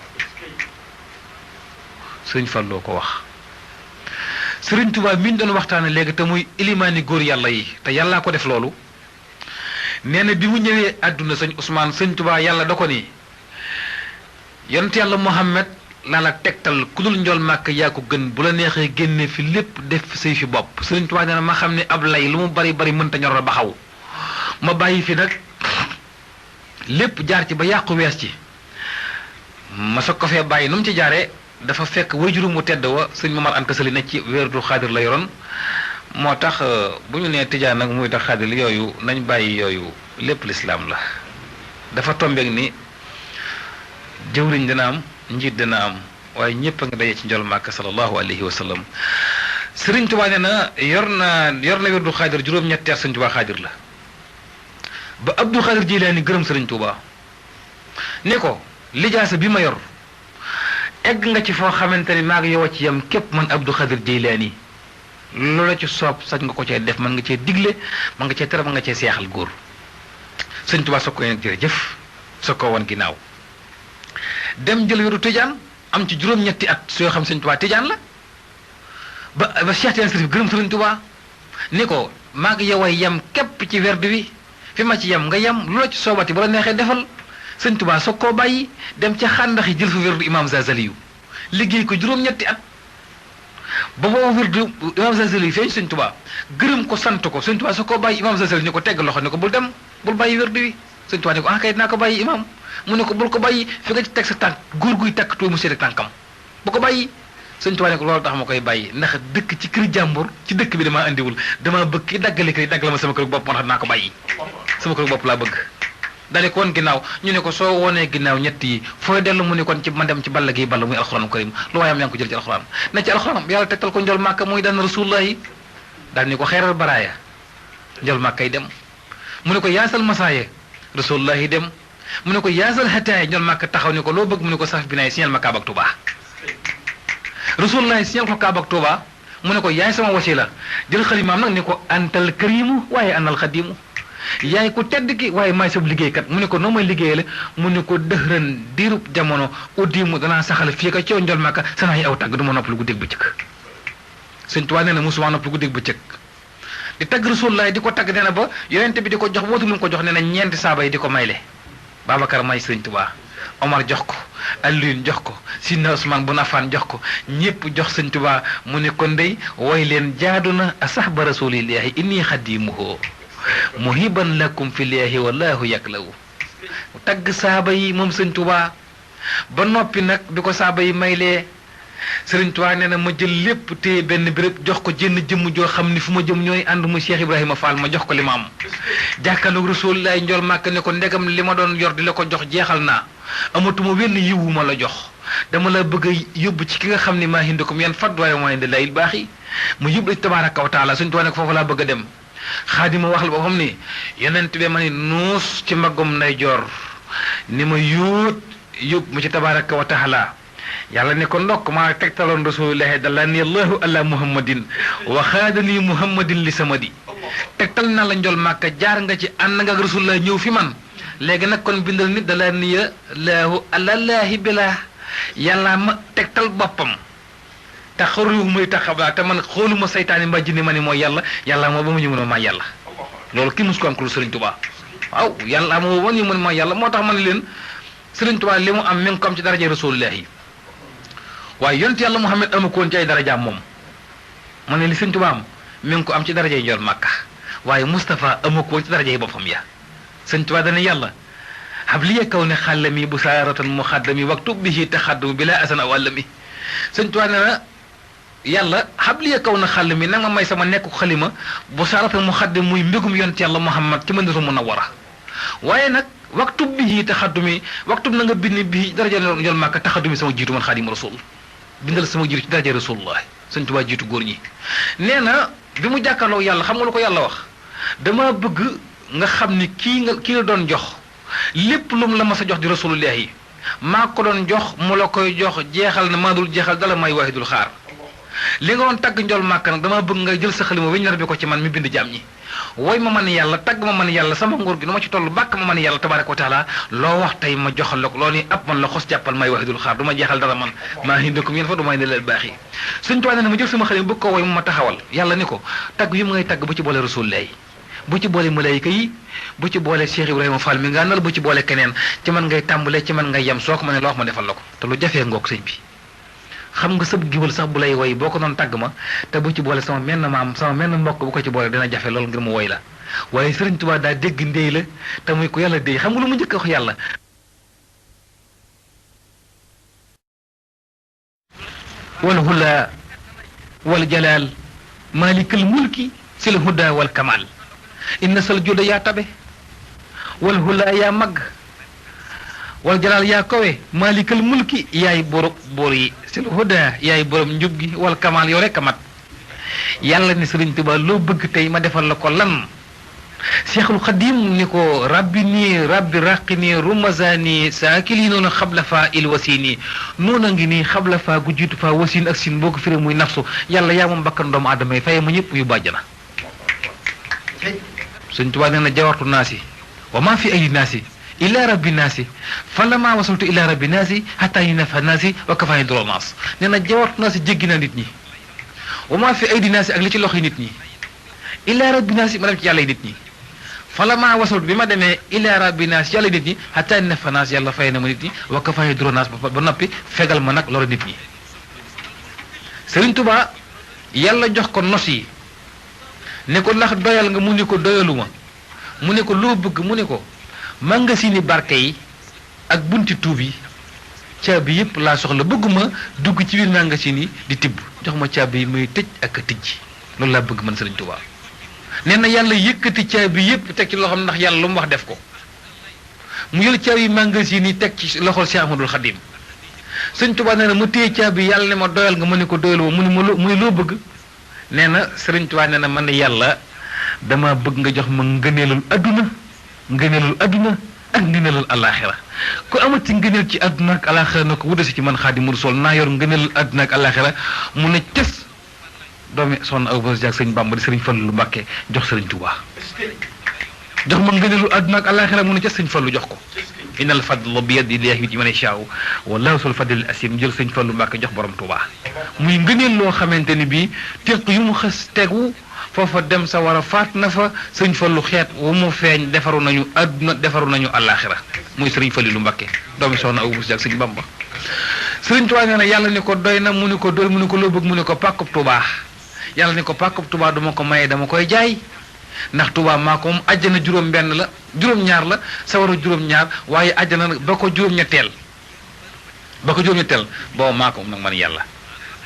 sëñ Falloo ko wax Sëriñ Tuubaa mi ñu doon waxtaane léegi te muy ilimaani góor yàlla yi te yàllaa ko def loolu nee na bi mu ñëwee àdduna sëñ Ousmane Sëñ Tuubaa yàlla da ko ni yonent yàlla Muhammad laa la tegtal ku dul njool màkk yaa ko gën bu la neexee génne fi lépp def say fi bopp Sëriñ Tuubaa nee na ma xam ne ab lay lu mu bari mënta ñor ba xaw ma bàyyi fi nag lépp jaar ci ba yàqu wees ci ma soog ko fee bàyyi nu mu ci jaaree dafa fekk wayjuru mu tedd wa sëñ Mamar Anta Sali ne ci wéerdu xaadir la yoroon moo tax bu ñu nee tijaan nag muy tax xaadir yooyu nañ bàyyi yooyu lépp lislaam la dafa tombeek ni jëwriñ dina am njiit dina am waaye ñëpp a nga daje ci njol màkk sallallahu alayhi wa sallam Sëriñ Tuubaa nee na yor na wéerdu xaadir juróom-ñetti at Sëriñ Tuubaa xaadir la ba Abdul Xaadir Jilaani gërëm Sëriñ Tuubaa ne ko lijaasa bi ma yor egg nga ci foo xamante ni maa ngi yow ci yam képp man Abdul Xaadir Jilaani loola ci soob sañ nga ko cee def mën nga cee digle mën nga cee tere mën nga cee seexal góor Sëriñ Tuubaa soog ko nag jërëjëf soog ko woon ginnaaw dem jël wéru tijaan am ci juróom-ñetti at soo xam Sëriñ Tuubaa tijaan la ba Cheikh Tijaan Sërif gërëm Sëriñ Tuubaa ni ko maa ngi yow yam képp ci werd wi fi ma ci yem nga yem lu la ci soobati bu la neexee defal Sëñ Tuubaa soog koo bàyyi dem ca xàndax yi jël fa wérdu imaam Zazali yu liggéey ko juróom-ñetti at ba boobu wirdu imam Zazali feeñ sëñ Tuubaa gërëm ko sant ko sëñ Tuubaa su ko bàyyi imam Zazali ni ko tegg loxo ni ko bul dem bul bàyyi wirdu wi sëñ Tuubaa ni ko kay dinaa ko bàyyi imam mu ne ko bul ko bàyyi fi nga ci teg sa tànk góor guy takk tuuti mu seeti tànkam bu ko bàyyi sëñ Tuubaa ne ko loolu tax ma koy bàyyi ndax dëkk ci kër jàmbur ci dëkk bi damaa andiwul damaa bëgg ki daggale kër daggal ma sama kër bopp moo tax dinaa ko bàyyi sama kër bopp laa bëgg dale ko woon ginnaaw ñu ne ko soo wonee ginnaaw ñett yi fooy dellu mu ne kon ci ma dem ci balla gi balla muy alxuraanu karim lu waayam yaa ngi ko jël ci alxuraan ne ci alxuraan yàlla tegtal ko njol màkka muy daan rasulullah yi daal ni ko xeeral baraaya njol màkka yi dem mu ne ko yaasal masaaye rasulullah yi dem mu ne ko yaasal xataay njol màkka taxaw ni ko loo bëgg mu ne ko saf bi naay signal ma kaaba ak Tuubaa rasulullah yi signal ko kaaba ak Tuubaa mu ne ko yaay sama wasila jël xalimaam nag ni ko antal karimu waaye anal xadimu yaay ko tedd ki waaye maay sab liggéeykat mu ne ko noo may liggéeyale mu ne ko dëxëran diirub jamono uddimu danaa saxal fii ka coow njol màkka sanaa yi aw tàgg du ma nopp lu guddeeg bëccëg sëñ Tuubaa nee na musuma nopp lu guddeeg bëccëg di tagg rasulullah di ko tagg nee na ba yonente bi di ko jox wootu lu mu ko jox nee na ñeenti saaba yi di ko mayle Babacar may sëñ Tuubaa Omar jox ko Alioune jox ko Sidna Usmaan bun Affaan jox ko ñépp jox sëñ Tuubaa mu ne ko ndey way leen jaadu na asahba rasulillahi inni xadimuhu muhiban lakum fillahi wallahu yaklawu tagg saaba yi moom sëñ Tuubaa ba noppi nag bi ko saaba yi maylee sëriñ Tuubaa nee na ma jël lépp te benn béréb jox ko jënn jëmm joo xam ni fu ma jëm ñooy ànd mu Cheikh Ibrahima Fall ma jox ko li ma am jàkkaarloog Rasulullah njol màkk ne ko ndegam li ma doon yor di la ko jox jeexal naa amatuma wenn yiwu ma la jox dama la bëgg a yóbbu ci ki nga xam ne maa hindakum yan fad waaye mooy de layil baax yi mu yóbbu la tabaaraka wa taala sëriñ Tuubaa ne ko foofu laa bëgg a dem xaadima wax la boppam ni yonent bi ma ni nuus ci mbaggum nday joor ni ma yóot yóbbu mu ci tabaaraka wa taala yàlla ne ko ndokk maa tegtaloon rasulillahi dalla ni allahu ala muhammadin wa xaadani muhammadin li samadi tegtal na la njol màkka jaar nga ci ànd nga ak rasulullah ñëw fi man léegi nag kon bindal nit dalla ni laahu alallaahi bilaa yàlla ma tegtal boppam te xaruwu muy taxabaa te man xooluma saytaani mbaa jinne ma ni mooy yàlla moo ba mu ñu mën maa yàlla loolu kii mus ko am ku Sëriñ Tuubaa waaw yàlla moo ba ñu mën maa yàlla moo tax man leen Sëriñ Tuubaa li mu am mi ngi ko am ci daraja rasulillahi waaye yonent yàlla Muhammad amu ko woon ci ay darajaam moom ma ne li Sëriñ Tuubaa am mi ngi ko am ci darajay njol màkka waaye Moustapha amu ko woon ci darajay boppam ya Sëriñ Tuubaa dana yàlla habliya kaw ne xàllami bu saaratan mu xaddami waktub bihi taxaddum bila asan aw àllami Sëriñ Tuubaa ne na yàlla habliya kaw na xàll mi nag ma may sama nekku xalima bu saaratan mu xaddim muy mbégum yonent yàlla Muhammad ci Madinatu Munawwara waaye nag waktub bihi taxaddumi waktub na nga bind bii daraja njol màkka taxaddumi sama jiitu man xaadimu rasul bindal sama jiitu ci daraja rasulullah Sëriñ Tuubaa jiitu góor ñi nee na bi mu jàkkaarloo yàlla xam nga lu ko yàlla wax dama bëgg nga xam ni kii la doon jox lépp lu mu la mas a jox di rasulullah yi maa ko doon jox mu la koy jox jeexal na maa dul jeexal dala may waahidul xaar li nga doon tagg njol màkk nag dama bëgg nga jël sa xalima weñ nar bi ko ci man mi bind jaam ñi woy ma man yàlla tagg ma man yàlla sama nguur gi nu ma ci toll bàkk ma man yàlla tabaaraka wa taala loo wax tey ma joxal la ko loo ni ab man la xos jàppal may waahidul xaar du ma jeexal dara man maa hindakum yéen fa du may ne leen baax yi Sëriñ Tuubaa ne ma jël sama xalima bëgg ko woy mu ma taxawal yàlla ni ko tagg yi mu ngay tagg bu ci boole rasulullah yi bu ci boole malaayika yi bu ci boole Cheikh Ibrahima Fall mi nga nal bu ci boole keneen ci man ngay tàmbalee ci man ngay yem soo ko ma ne loo wax ma defal la ko te lu jafee ngoog sëñ bi xam nga sëb giwal sax bu lay woy boo ko doon tàgg ma te bu ci boole sama menn maam sama menn mbokk bu ko ci boole dina jafe loolu ngir mu woy la waaye Sëriñ Tuubaa daa dégg ndéy la te muy ko yàlla déy xam nga lu mu njëkk a wax yàlla wal hula wal jalaal malikal mulki sil huda wal kamal inna sal juda yaa tabe wal hula yaa mag wal jalaal yaa kowe malikal mulki yaay borom boor yi sil huda yaay borom njub gi wal kamal yow rek a mat yàlla ni Sëriñ Tuubaa loo bëgg tey ma defal la ko lan Seexul Xadim ni ko rabbi nii rabbi raqi nii rumazani saakili noonu xabla faa il wasini noonu a ngi nii xabla faa gu jiitu faa wasin ak sin boo ko firee muy nafsu yàlla yaa moom bakkan doomu aadama yi faye ma ñëpp yu bàjjana Sëriñ Tuubaa nee na jawartu naasi wa maa fi aydi naasi ila rabbi naasi fa lama wasaltu ila rabbi naasi xataa yi nafa naasi wa kafaani doro naas nee na jawartu naasi jéggi na nit ñi wa maa fi aydi naasi ak li ci loxo nit ñi ila rabbi naasi ma dem ci yàlla nit ñi fa lama wasaltu bi ma demee ila rabbi naasi yàlla nit ñi xataa yi nafa naasi yàlla fay na ma nit ñi wa kafaani doro naas ba noppi fegal ma nag loolu nit ñi Sëriñ Tuubaa yàlla jox ko nos yi ne ko ndax doyal nga mu ne ko doyaluma mu ne ko loo bëgg mu ne ko màngasini barke yi ak bunti tuub yi caabi yëpp laa soxla bëgguma dugg ci biir màngasin yi di tibb jox ma caabi yi muy tëj ak a tijji loolu laa bëgg man Sëriñ Tuubaa nee na yàlla yëkkati caabi yëpp teg ci loxoom ndax yàlla lu mu wax def ko mu jël caabi màngasin yi teg ci loxol Cheikh Ahmadul Xadim Sëriñ Tuubaa nee na mu téye caabi yàlla ne ma doyal nga mu ne ko doyaluma mu ne loo bëgg nee na Sëriñ Tuubaa nee na man yàlla dama bëgg nga jox ma ngëneelul adduna ak ngëneelul alaxira ku amati ngëneel ci adduna ak alaxira na ko wudasi ci man Xaadimu Rasuul naa yor ngëneelul adduna ak alaxira mu ne cës doomi soxna aw bas jaag sëñ Bàmba di sëriñ Fallu Mbàkke jox Sëriñ Tuubaa jox ma ngëneelul adduna ak alaxira mu ne cës sëñ Fallu jox ko innal fadla bi yadillahi yu'tiihi man yashaa'u wallaahu zul fadlil asiim jël sëñ Fallu Mbàkke jox borom Tuubaa muy ngëneel loo xamante ni bii téq yu mu xës tegu foofa dem sa war a faat na fa sëñ Fallu xeet wu mu feeñ defaru nañu àdduna defaru nañu àllaaxira muy sëriñ Falilu Mbàkke doomi soxna Awa Bousso ak sëñ Bamba sëriñ Tuubaa nee na yàlla ni ko doy na mu ni ko doy mu ni ko loo bëgg mu ni ko pàkkub Tuubaa yàlla ni ko pàkkub Tuubaa duma ko maye dama koy jaay ndax Tuubaa maa ko moom àjjana juróom-benn la juróom-ñaar la sawara juróom-ñaar waaye àjjana nag ba ko juróom-ñetteel booba maa ko moom nag man yàlla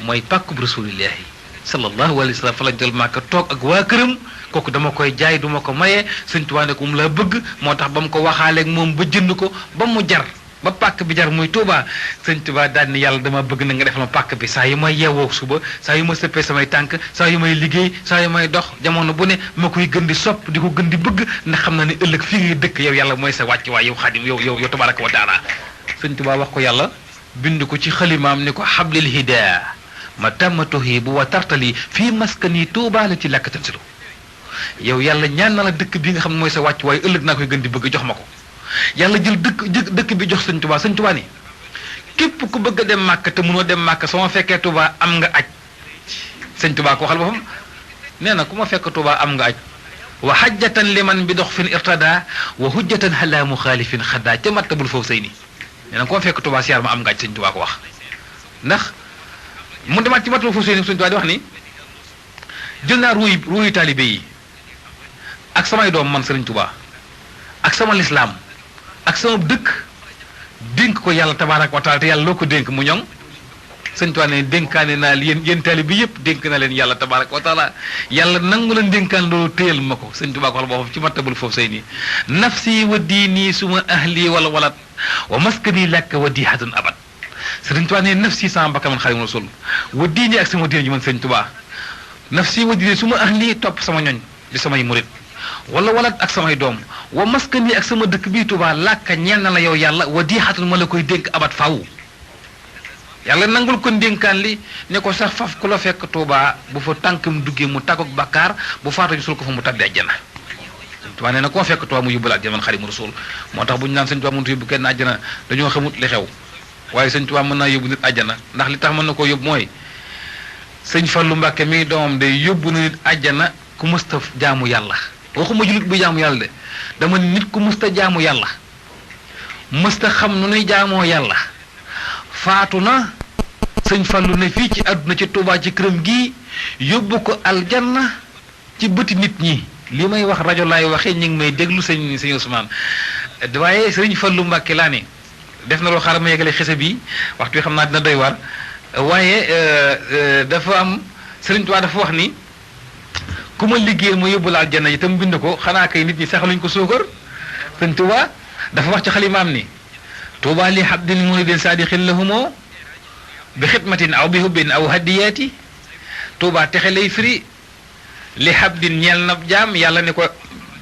mooy pàkkub rasulillahi sallallahu alayhi wa sallam fa la jël Màkka toog ak waa këram kooku dama koy jaay duma ko maye Sëñ Tuubaa ne ko moom laa bëgg moo tax ba mu ko waxaaleeg moom ba jënd ko ba mu jar ba pàkk bi jar muy Tuubaa Sëñ Tuubaa daal ni yàlla dama bëgg na nga defal ma pàkk bi saa yu may yeewoo suba saa yu ma sëppee samay tànk saa yu may liggéey saa yu may dox jamono bu ne ma koy gën di sopp di ko gën di bëgg ndax xam na ne ëllëg fii ngay dëkk yow yàlla mooy sa wàcc waay yow Xaadim yow tabaraka wa taala Sëñ Tuubaa wax ko yàlla bind ko ci xalimaam ni ko hablil hidaa ma tàmmatohi bu wa tartali fii maskani Tuubaa la ci làkk tansilu yow yàlla ñaan na la dëkk bi nga xam ne mooy sa wàcc waaye ëllëg naa koy gën di bëgg jox ma ko yàlla jël dëkk bi jox Sëñ Tuubaa ni képp ku bëgg a dem Màkka te mënoo dem Màkka soo ma fekkee Tuubaa am nga aj Sëñ Tuubaa ko waxal boppam nee na ku ma fekk Tuubaa am nga aj wa hajjatan liman bi dox fin irtada wa hujjatan ala muxaalifin xaddaa ca mattabul foofu sëy ni nee na ku ma fekk Tuubaa siyaar ma am nga aj Sëñ Tuubaa ko wax ndax mu demaat ci matul foofu sëy ni Sëñ Tuubaa di wax ni jël naa ruuyu taalibe yi ak samay doom man Sëriñ Tuubaa ak sama lislaam ak sama dëkk dénk ko yàlla tabaaraka wa taala te yàlla loo ko dénk mu ñoŋ Sëñ Tuubaa ne dénkaane naa yéen taalibe yëpp dénk na leen yàlla tabaaraka wa taala yàlla nangu leen dénkaan loolu téyal ma ko Sëñ Tuubaa ko wax boppam ci matabul foofu sëy nii nafsi wa diini suma ahli wala walat wa maskani lakk wa dihatun abad Sëriñ Tuubaa ne nafsi sama bakkan man Xaadimu Rasuul wa diini ak sama diine ji man Sëñ Tuubaa nafsi wa diini suma ahli topp sama ñoñ di samay murit wala walat ak samay doom wa maskani ak sama dëkk bii Tuubaa làkka ñeel na la yow yàlla wa diixatul ma la koy dénk abat faw yàlla nangul ko ndénkaan li ne ko sax faf ku la fekk Tuubaa bu fa tànkam duggee mu tàggoog bàkkaar bu faatu ñu sul ko fa mu tabbi àjjana Sëñ Tuubaa nee na koo fekk Tuubaa mu yóbbul àjjana man Xaadimu Rasuul moo tax bu ñu naan Sëñ Tuubaa mënut a yóbbu kenn àjjana dañoo xamut li xew waaye Sëñ Tuubaa mën naa yóbbu nit àjjana ndax li tax mën na koo yóbbu mooy Sëñ Fallu Mbàkke mi doomam day yóbbu na nit àjjana ku mësta jaamu yàlla waxuma julit bu jaamu yàlla de dama nit ku mësta jaamu yàlla mësta xam nu nuy jaamoo yàlla faatu na Sëñ Fallu ne fii ci àdduna ci Tuubaa ci këram gii yóbbu ko aljanna ci bëti nit ñi li may wax rajo laay waxee ñu ngi may déglu sëñ Ousmane waaye Sëñ Fallu Mbàkke laa ne def na loo xaaral ma yegale xese bi waxtu bi xam naa dina doy waar waaye dafa am Sëriñ Tuubaa dafa wax ni ku ma liggéey ma yóbbu la aljanna itam bind ko xanaa kay nit ñi saxaluñ ko suukar Sëñ Tuubaa dafa wax ci xalimaam ni Tuubaa li habdin muridin saadiqin lahumoo bi xidmatin aw bi hubbin aw hadiyaati Tuubaa texe lay firi li habdin ñeel na jaam yàlla ne ko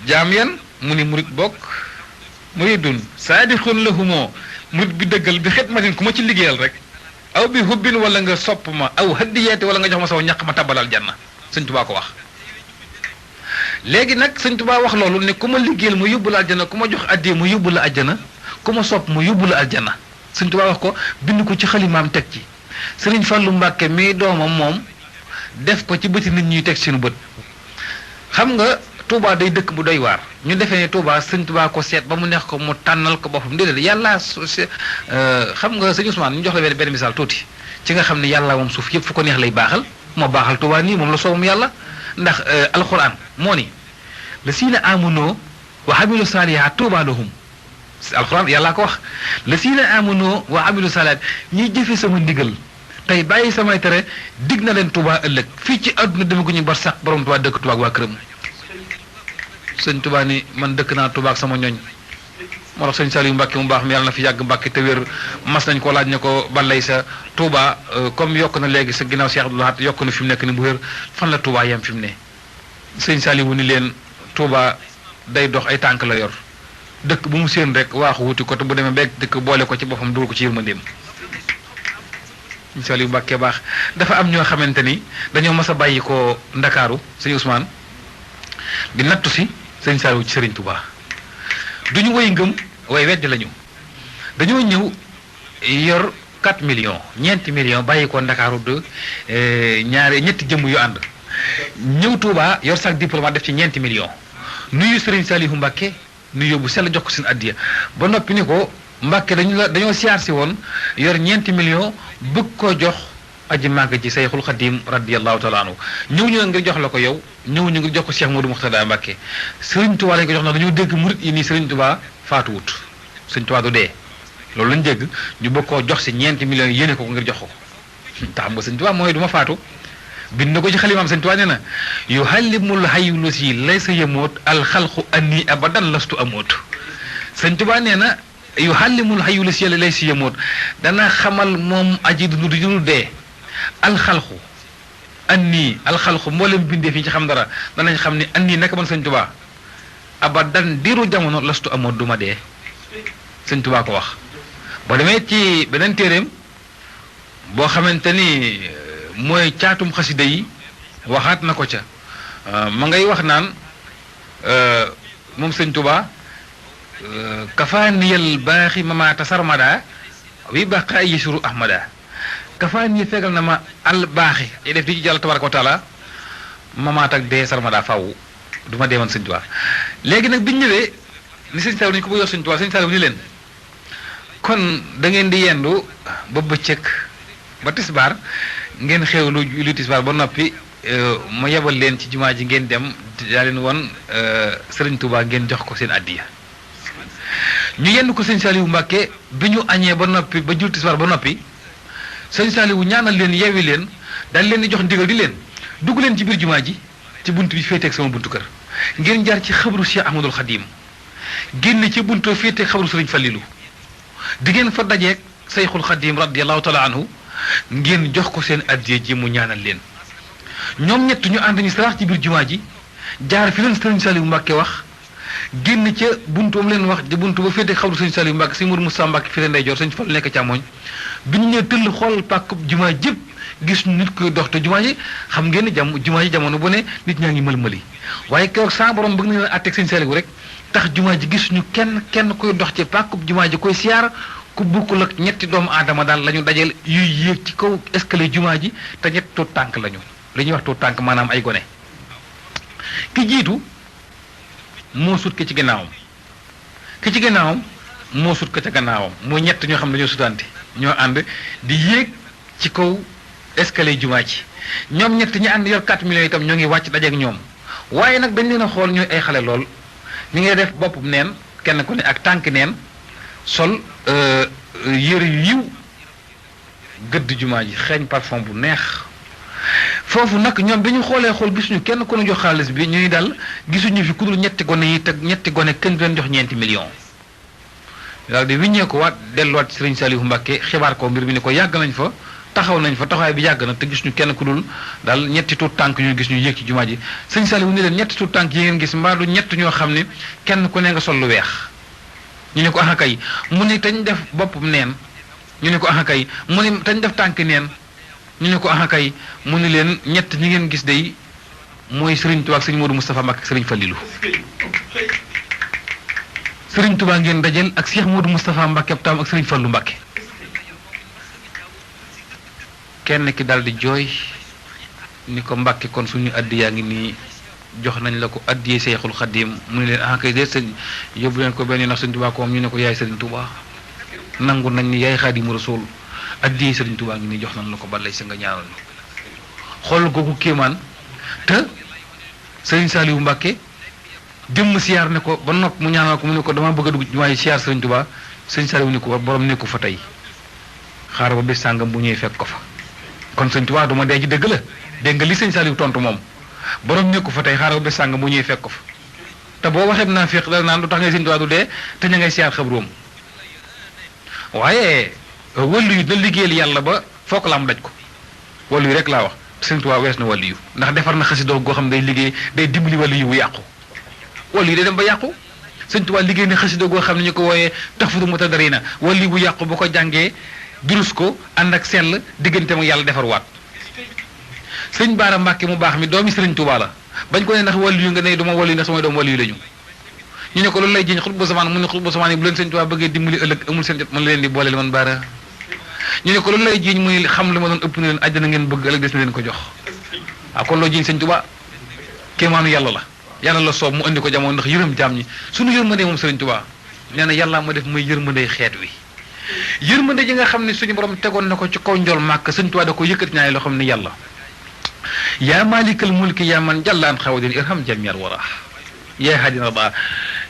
jaam yan mu ni murid bokk muridun saadiqun lahumoo murid bi dëggal bi xidmatin ku ma ci liggéeyal rek aw bi hubbin wala nga sopp ma aw hadiyaati wala nga jox ma saw ñaq ma tabal aljanna Sëñ Tuubaa ko wax léegi nag Sëñ Tuubaa wax loolu ne ku ma liggéeyal ma yóbbu la aljana ku ma jox addee ma yóbbu la aljana ku ma sopp ma yóbbu la aljana Sëñ Tuubaa wax ko bind ko ci xalimaam teg ci Sëriñ Fallu Mbàkke mii doomam moom def ko ci bëti nit ñuy teg seenu bët xam nga Tuubaa day dëkk bu doy waar ñu defee ne Tuubaa Sëñ Tuubaa ko seet ba mu neex ko mu tànnal ko boppam déedéet yàlla xam nga Sëñ Ousmane ñu jox la benn misaal tuuti ci nga xam ne yàlla moom suuf yëpp fu ko neex lay baaxal moo baaxal Tuubaa nii moom la soobum yàlla ndax alquran moo ni la siina amunoo wa amilu saalihaat Tuubaa lahum alquran yàllaa ko wax la siina amunoo wa amilu saalihaat ñiy jëfe sama ndigal tey bàyyi samay tere dig na leen Tuubaa ëllëg fii ci àdduna demaguñu bar sax borom Tuubaa dëkk Tuubaa ak waa këram sëñ Tuubaa ni man dëkk naa Tuubaa ak sama ñooñ moo tax sëñ Saliou Mbacke mu baax mi yàlla na fi yàgg Mbacke te wér mas nañ ko laaj ne ko balay sa Touba comme yokk na léegi sa ginnaaw Cheikh Abdoul Ahad yokk na fi mu nekk ni bu wér fan la Touba yem fi mu ne sëñ Saliou ni leen Touba day dox ay tànk la yor dëkk bu mu séen rek waaxu wuti ko te bu demee beeg dëkk boole ko ci boppam dugal ko ci yërmandeem sëñ Saliou Mbacke baax dafa am ñoo xamante ni dañoo mas a bàyyi ko Ndakaaru sëñ Ousmane di nattu si sëñ Saliou ci Sëriñ Touba duñu woy ngëm way weddi lañu dañoo ñëw yor 4 millions ñeenti millions bàyyi ko Ndakaaru de ñetti jëmm yu ànd ñëw Touba yor sac diplomate def ci ñeenti millions nuyu Serigne Saliou Mbacke nuyu yóbbu sell jox ko seen addiya ba noppi ni ko Mbacke dañoo siyaar si woon yor ñeenti millions bëgg koo jox aji màgg ci Sayxul Xadim radiyallahu taala anhu ñëw ñu ngir jox la ko yow ñëw ñu ngir jox ko Cheikh Modou Mourtada Mbacke Serigne Touba lañ ko jox ndax dañoo dégg murit yi nii Serigne Touba faatuwut Serigne Touba du dee loolu lañ dégg ñu bëgg koo jox si ñeenti millions yéene ko ngir jox ko te xam nga Serigne Touba mooy du ma faatu bind na ko ci xalimaam Serigne Touba nee na yuhallimul hayyu lasi laysa yamoot alxalqu anni abadan lastu amoot Serigne Touba nee na yuhallimul hayyu lasi laysa yamoot dana xamal moom aji dundu du dee alxalqu anni alxalqu mboolem bindee fii ci xam dara danañ xam ne anni naka man Sëñ Tuubaa abadan diiru jamono lastu amoon du ma dee Sëñ Tuubaa ko wax boo demee ci beneen téeréem boo xamante ni mooy caatum xasida yi waxaat na ko ca ma ngay wax naan moom Sëñ Tuubaa kafaaniyal baaxi mamaata sarmada wi baqa yisuru ahmada kafaani fegal na ma al baaxi ay def di ci Yàlla tabaraka wa taala mamaat ak dee sarmada faw du ma dee man Sëñ Tuubaa léegi nag biñ ñëwee ni Sëñ Saliou ni ko bëgg yor Sëñ Tuubaa Sëñ Saliou ni leen kon da ngeen di yendu ba bëccëg ba tisbaar ngeen xewlu lu tisbaar ba noppi ma yebal leen ci jumaa ji ngeen dem daa leen won Sëriñ Tuubaa ngeen jox ko seen addiya ñu yenn ko Sëñ Saliou Mbacke bi ñu añee ba noppi ba jul tisbaar ba noppi Sëñ Saliou ñaanal leen yeewi leen daal leen di jox ndigal di leen dugg leen ci biir jumaa ji ci bunt bi féeteeg sama buntu kër ngeen jaar ci xabru Cheikh Ahmadul Khadim génn ci buntu féeteeg xabru Sëriñ Fallilu di ngeen fa dajeeg Sayxul Khadim radiyallahu taala anhu ngeen jox ko seen addiya ji mu ñaanal leen ñoom ñett ñu ànd ñu sarax ci biir jumaa ji jaar fi leen Sëriñ Saliou Mbacke wax génn ca buntu am leen wax di buntu ba féeteeg xabru Sëriñ Saliou Mbacke Sëriñ Mourou Moussa Mbacke fi leen ndeyjoor Sëriñ Fallu nekk càmmoñ bi ñu ñëw tëll xool pàkkub jumaa jëpp gis nit koy dox te jumaa ji xam ngeen ne jumaa ji jamono bu ne nit ñaa ngi mël-mëli waaye keroog saa borom bëgg na leen àtteeg Sëñ Saliou rek tax jumaa ji gis ñu kenn koy dox ci pàkkub jumaa ji koy siyaar ku bukkul ak ñetti doomu aadama daal la ñu dajeel yuy yéeg ci kaw escalier jumaa ji te ñetti tuut tànk lañu li ñuy wax tuut tànk maanaam ay gone ki jiitu moo sut ki ci gannaawam ki ci gannaawam moo sut ko ca gannaawam mooy ñett ñoo xam ne dañoo sutante ñoo ànd di yéeg ci kaw escalier jumaa ci ñoom ñett ñi ànd yor 4 millions itam ñoo ngi wàcc dajeeg ñoom waaye nag dañ leen a xool ñooy ay xale lool ñu ngi def bopp neen kenn ku ne ak tànk neen sol yëre yu yiw gëdd jumaa ji xeeñ parfum bu neex foofu nag ñoom bi ñu xoolee xool gisuñu kenn ku ñu jox xaalis bi ñuy dal gisuñu fi ku dul ñetti gone yi te ñetti gone kenn du leen jox ñeenti millions daal di wiññee ko waat delluwaat Sëriñ Saliou Mbacke xibaar ko mbir mi ni ko yàgg nañ fa taxaw nañ fa taxawaay bi yàgg na te gis ñu kenn ku dul daal ñetti tuut tànk ñu gis ñu yéeg ci jumaa ji Sëriñ Saliou ni leen ñetti tuut tànk yi ngeen gis mbaa du ñett ñoo xam ne kenn ku ne nga sol lu weex ñu ne ko axa kay mu ne tañ def boppam neen ñu ne ko axa kay mu ne tañ def tànk neen ñu ne ko axa kay mu ne leen ñett ñi ngeen gis day mooy Sëriñ Tuubaa ak Sëriñ Modou Moustapha Mbacke ak Sëriñ Fallilu Sëriñ Tuubaa ngeen dajel ak Cheikh Modou Moustapha Mbacke ab taam ak Sëriñ Fallu Mbacke kenn ki daal di jooy ni ko Mbacke kon suñu addi yaa ngi nii jox nañ la ko addiyee Seexul Xadim mu ne leen ah kay déet sëñ yóbbu leen ko benn ndax Sëriñ Tuubaa ko moom ñu ne ko yaay Sëriñ Tuubaa nangu nañ ni yaay Xaadimu Rasuul addi sëriñ Tuubaa ngi nii jox nañ la ko balay sa nga ñaanal xool googu kéemaan te sëriñ Saliou Mbacke dem siyaar ne ko ba nopp mu ñaanal ko mu ne ko dama bëgg a dugg waaye siyaar sëriñ Tuubaa sëriñ Saliou ne ko borom nekku fa tey xaar ba bés sàngam bu ñëwee fekk ko fa kon sëriñ Tuubaa duma dee ci dëgg la dégg nga li sëriñ Saliou tontu moom borom nekku fa tey xaar ba bés sàngam bu ñëwee fekk ko fa te boo waxee naa féq dana naan lu tax ngay sëriñ Tuubaa du dee te ña ngay siyaar xabroom waaye wàllu yu na liggéeyal yàlla ba foog la am daj ko wàllu yu rek laa wax sëriñ Tuubaa wees na wàllu yu ndax defar na xasida goo xam ne day liggéey day dimbali wàllu yu bu yàqu wàllu yu day dem ba yàqu sëriñ Tuubaa liggéey na xasida goo xam ne ñu ko wooyee Tuhfatul Mutadarrina wàllu yu bu yàqu bu ko jàngee durus ko ànd ak sell diggante mu yàlla defar waat sëriñ Baara Mbàkke mu baax mi doomi sëriñ Tuubaa la bañ ko ne ndax wàllu yu nga ne duma wàllu yu ndax samay doom wàllu yu lañu ñu ne ko loolu lay jiñ xutbu zamaan mu ne xutbu zamaan yi bu leen sëriñ Tuubaa bëggee dimbali ëllëg amul seen jot mën leen di booleel man Baara ñu ne ko loolu lay jiñ muy xam li ma doon ëpp na leen àjjana ngeen bëgg ëllëg des na leen ko jox waaw kon loo jiñ sëriñ Tuubaa kéemaanu yàlla la soob mu andi ko jamono ndax yërëm jaam ñi suñu yërmande moom sëriñ Tuubaa nee na yàlla ma def muy yërmande xeet wi yërmande ji nga xam ne suñu borom tegoon na ko ci kaw njol màkk sëriñ Tuubaa da ko yëkkati ñaari loo xam ne yàlla yaa maalikal mulki yaa man jallaan xawadin irham jamiyal wara yaa hadina ba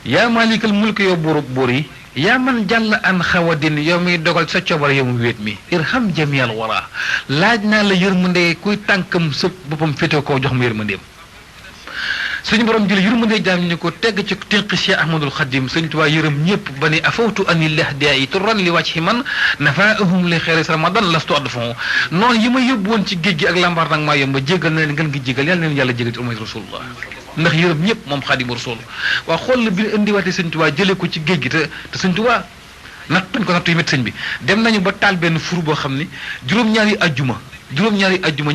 yaa maalikal mulki yow buur yi yaa man jàll an xawadin yow miy dogal sa coobare yow mu wéet mi irham jamiyal wara laaj naa la yërmande kuy tànkam sëpp boppam féete koo jox mu yërmandeem suñu borom jël yërmande jaam ñu ko tegg ci tinq Cheikh Ahmadul Xadim sëñ Tuubaa yërëm ñëpp ba ne afawtu ani lahdaa yi turan li wàcc man nafaahum li xeeris ramadan lastu adfon noonu yi ma yóbbu woon ci géej gi ak lambaar nag maa yomba jégal na leen ngeen ngi jégal yàlla leen yàlla jégal ci umay rasulullah ndax yërëm ñëpp moom Xaadimu Rasul waa xool la bi ñu indiwaatee sëñ Tuubaa jëlee ko ci géej gi te sëñ Tuubaa nattuñ ko nattu yi met sëñ bi dem nañu ba taal benn fuur boo xam ni juróom-ñaari ajjuma ñu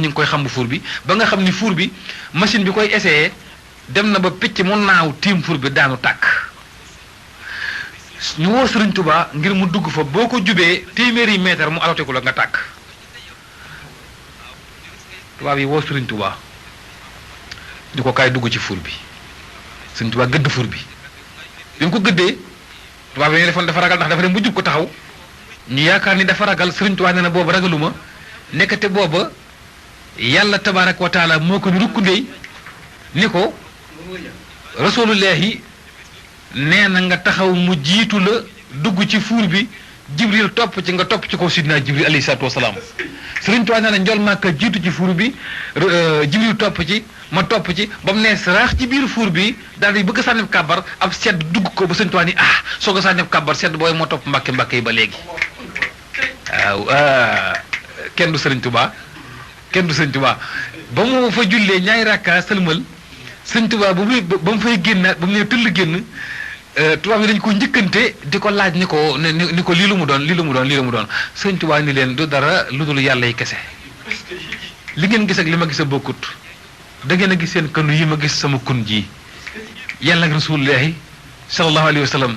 ngi koy xam fuur bi ba nga xam ni fuur bi machine bi koy essayé dem na ba picc mu naaw tiim fur bi daanu tàkk ñu woo sëriñ Tuubaa ngir mu dugg fa boo ko jubee téeméeri mètre mu alote ko la nga tàkk tubaab yi woo sëriñ Tuubaa di ko kaay dugg ci fur bi sëriñ Tuubaa gëdd fur bi bi mu ko gëddee tubaab yi ñu defoon dafa ragal ndax dafa dem bu jub ko taxaw ñu yaakaar ni dafa ragal sëriñ Tuubaa nee na booba ragaluma nekkate booba yàlla tabaaraka wa taala moo ko ni rukkundey ni ko rasulullahi nee na nga taxaw mu jiitu la dugg ci fuur bi jibril topp ci nga topp ci kaw sidna jibril alayhi salaatu wasalaam sëriñ Tuubaa nee na njol Màkka jiitu ci fuur bi jibril topp ci ma topp ci ba mu nee saraax ci biir fuur bi daal di bëgg a sànnib kàbbar ab sedd dugg ko ba sëriñ Tuubaa ni soog a sànnib kàbbar sedd booy moo topp mbàkke yi ba léegi waaw kenn du sëriñ Tuubaa ba mu fa jullee ñaari rakka sëlmal sëñ Tuubaa ba mu fay génnaat ba mu ne tëll génn tubaab yi dañ ko njëkkante di ko laaj ni ko lii lu mu doon sëñ Tuubaa ni leen du dara lu dul yàlla yi kese li ngeen gis ak li ma gis a bokkut da ngeen a gis seen kanu yi ma gis sama kun ji yàlla ak rasulullahi sallallahu alayhi wa sallam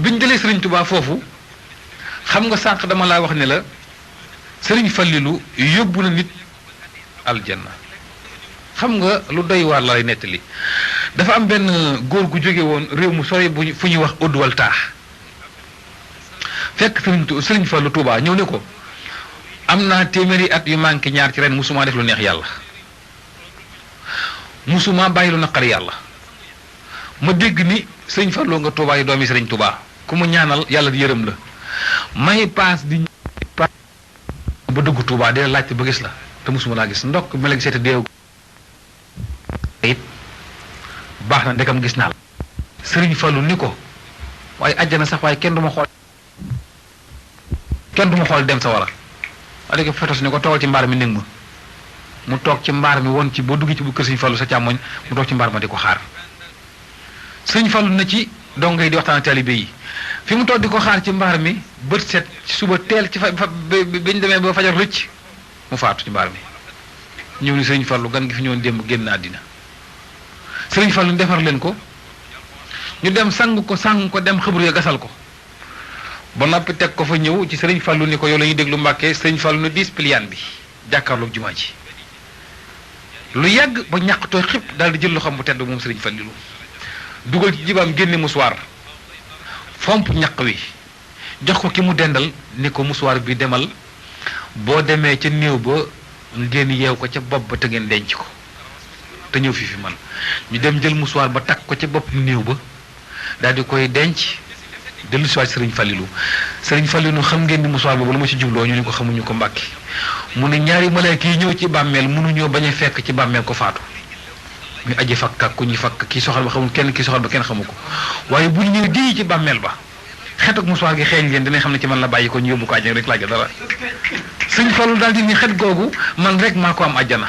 biñ jëlee sëriñ Tuubaa foofu xam nga sànq dama laa wax ne la sëriñ Fallilu yóbbu na nit aljanna xam nga lu doy waar la lay nettali dafa am benn góor gu jóge woon réew mu sori fu ñuy wax Odduwal taax fekk sëriñ Fallu Tuubaa ñëw ne ko am naa téeméeri at yu manqué ñaar ci ren musuma def lu neex yàlla musuma bàyyi lu naqari yàlla ma dégg ni sëriñ Fallu nga Tuubaa yi doomi sëriñ Tuubaa ku mu ñaanal yàlla di yërëm la may paas di ba dugg Tuubaa dina laajte ba gis la te musuma laa gis ndokk ma la gisee te deew it baax na ndekam gis naa la sëriñ Fallu ni ko waaye àjjana sax waaye kenn du ma xool dem sa wara waaye léegi fetos ni ko toogal ci mbaar mi néeg ma mu toog ci mbaar mi won ci boo dugg ci bu kër sëriñ Fallu sa càmmoñ mu toog ci mbaar ma di ko xaar sëriñ Fallu na ci dongo yi di waxtaan ak taalibe yi fi mu toog di ko xaar ci mbaar mi bët set ci suba teel ci biñ demee ba fajar rëcc mu faatu ci mbaar mi ñëw ni sëriñ Fallu gan gi fi ñëwoon démb génn àddina sëriñ Fallu defar leen ko ñu dem sang ko dem xëbru ya gasal ko ba noppi teg ko fa ñëw ci sëriñ Fallu ni ko yow la ñuy déglu Mbàkke sëriñ Fallu ne diis piliyaan bi jàkkaarloog jumaa ji lu yàgg ba ñàqtoo xib daal di jël loxoom bu tedd moom sëriñ Fallilu dugal ci jibaam génne musuwaar fomp ñaq wi jox ko ki mu dendal ni ko musuwaar bi demal boo demee ca néew ba ngeen yeew ko ca bopp ba te ngeen denc ko te ñëw fi man ñu dem jël musuwaar ba takk ko ca bopp néew ba daal di koy denc dellu si waat Sëriñ Falilu xam ngeen ni musuwaar boobu la ma ci jubloo ñu ni ko xamuñu ko Mbàkke mu ne ñaari malaaka yi ñëw ci bàmmeel mënuñoo bañ a fekk ci bàmmeel ko faatu ñu aji fakk ak ku ñuy fakk kii soxal ba xamul kenn kii soxal ba kenn xamu ko waaye bu ñu ñëw di ci bàmmeel ba xet ak musuwaar gi xeeñ leen dinañ xam ne ci man la bàyyi ko ñu yóbbu ko àjjana rek laaj dara Sëriñ Fallu daal di ni xet googu man rek maa ko am àjjana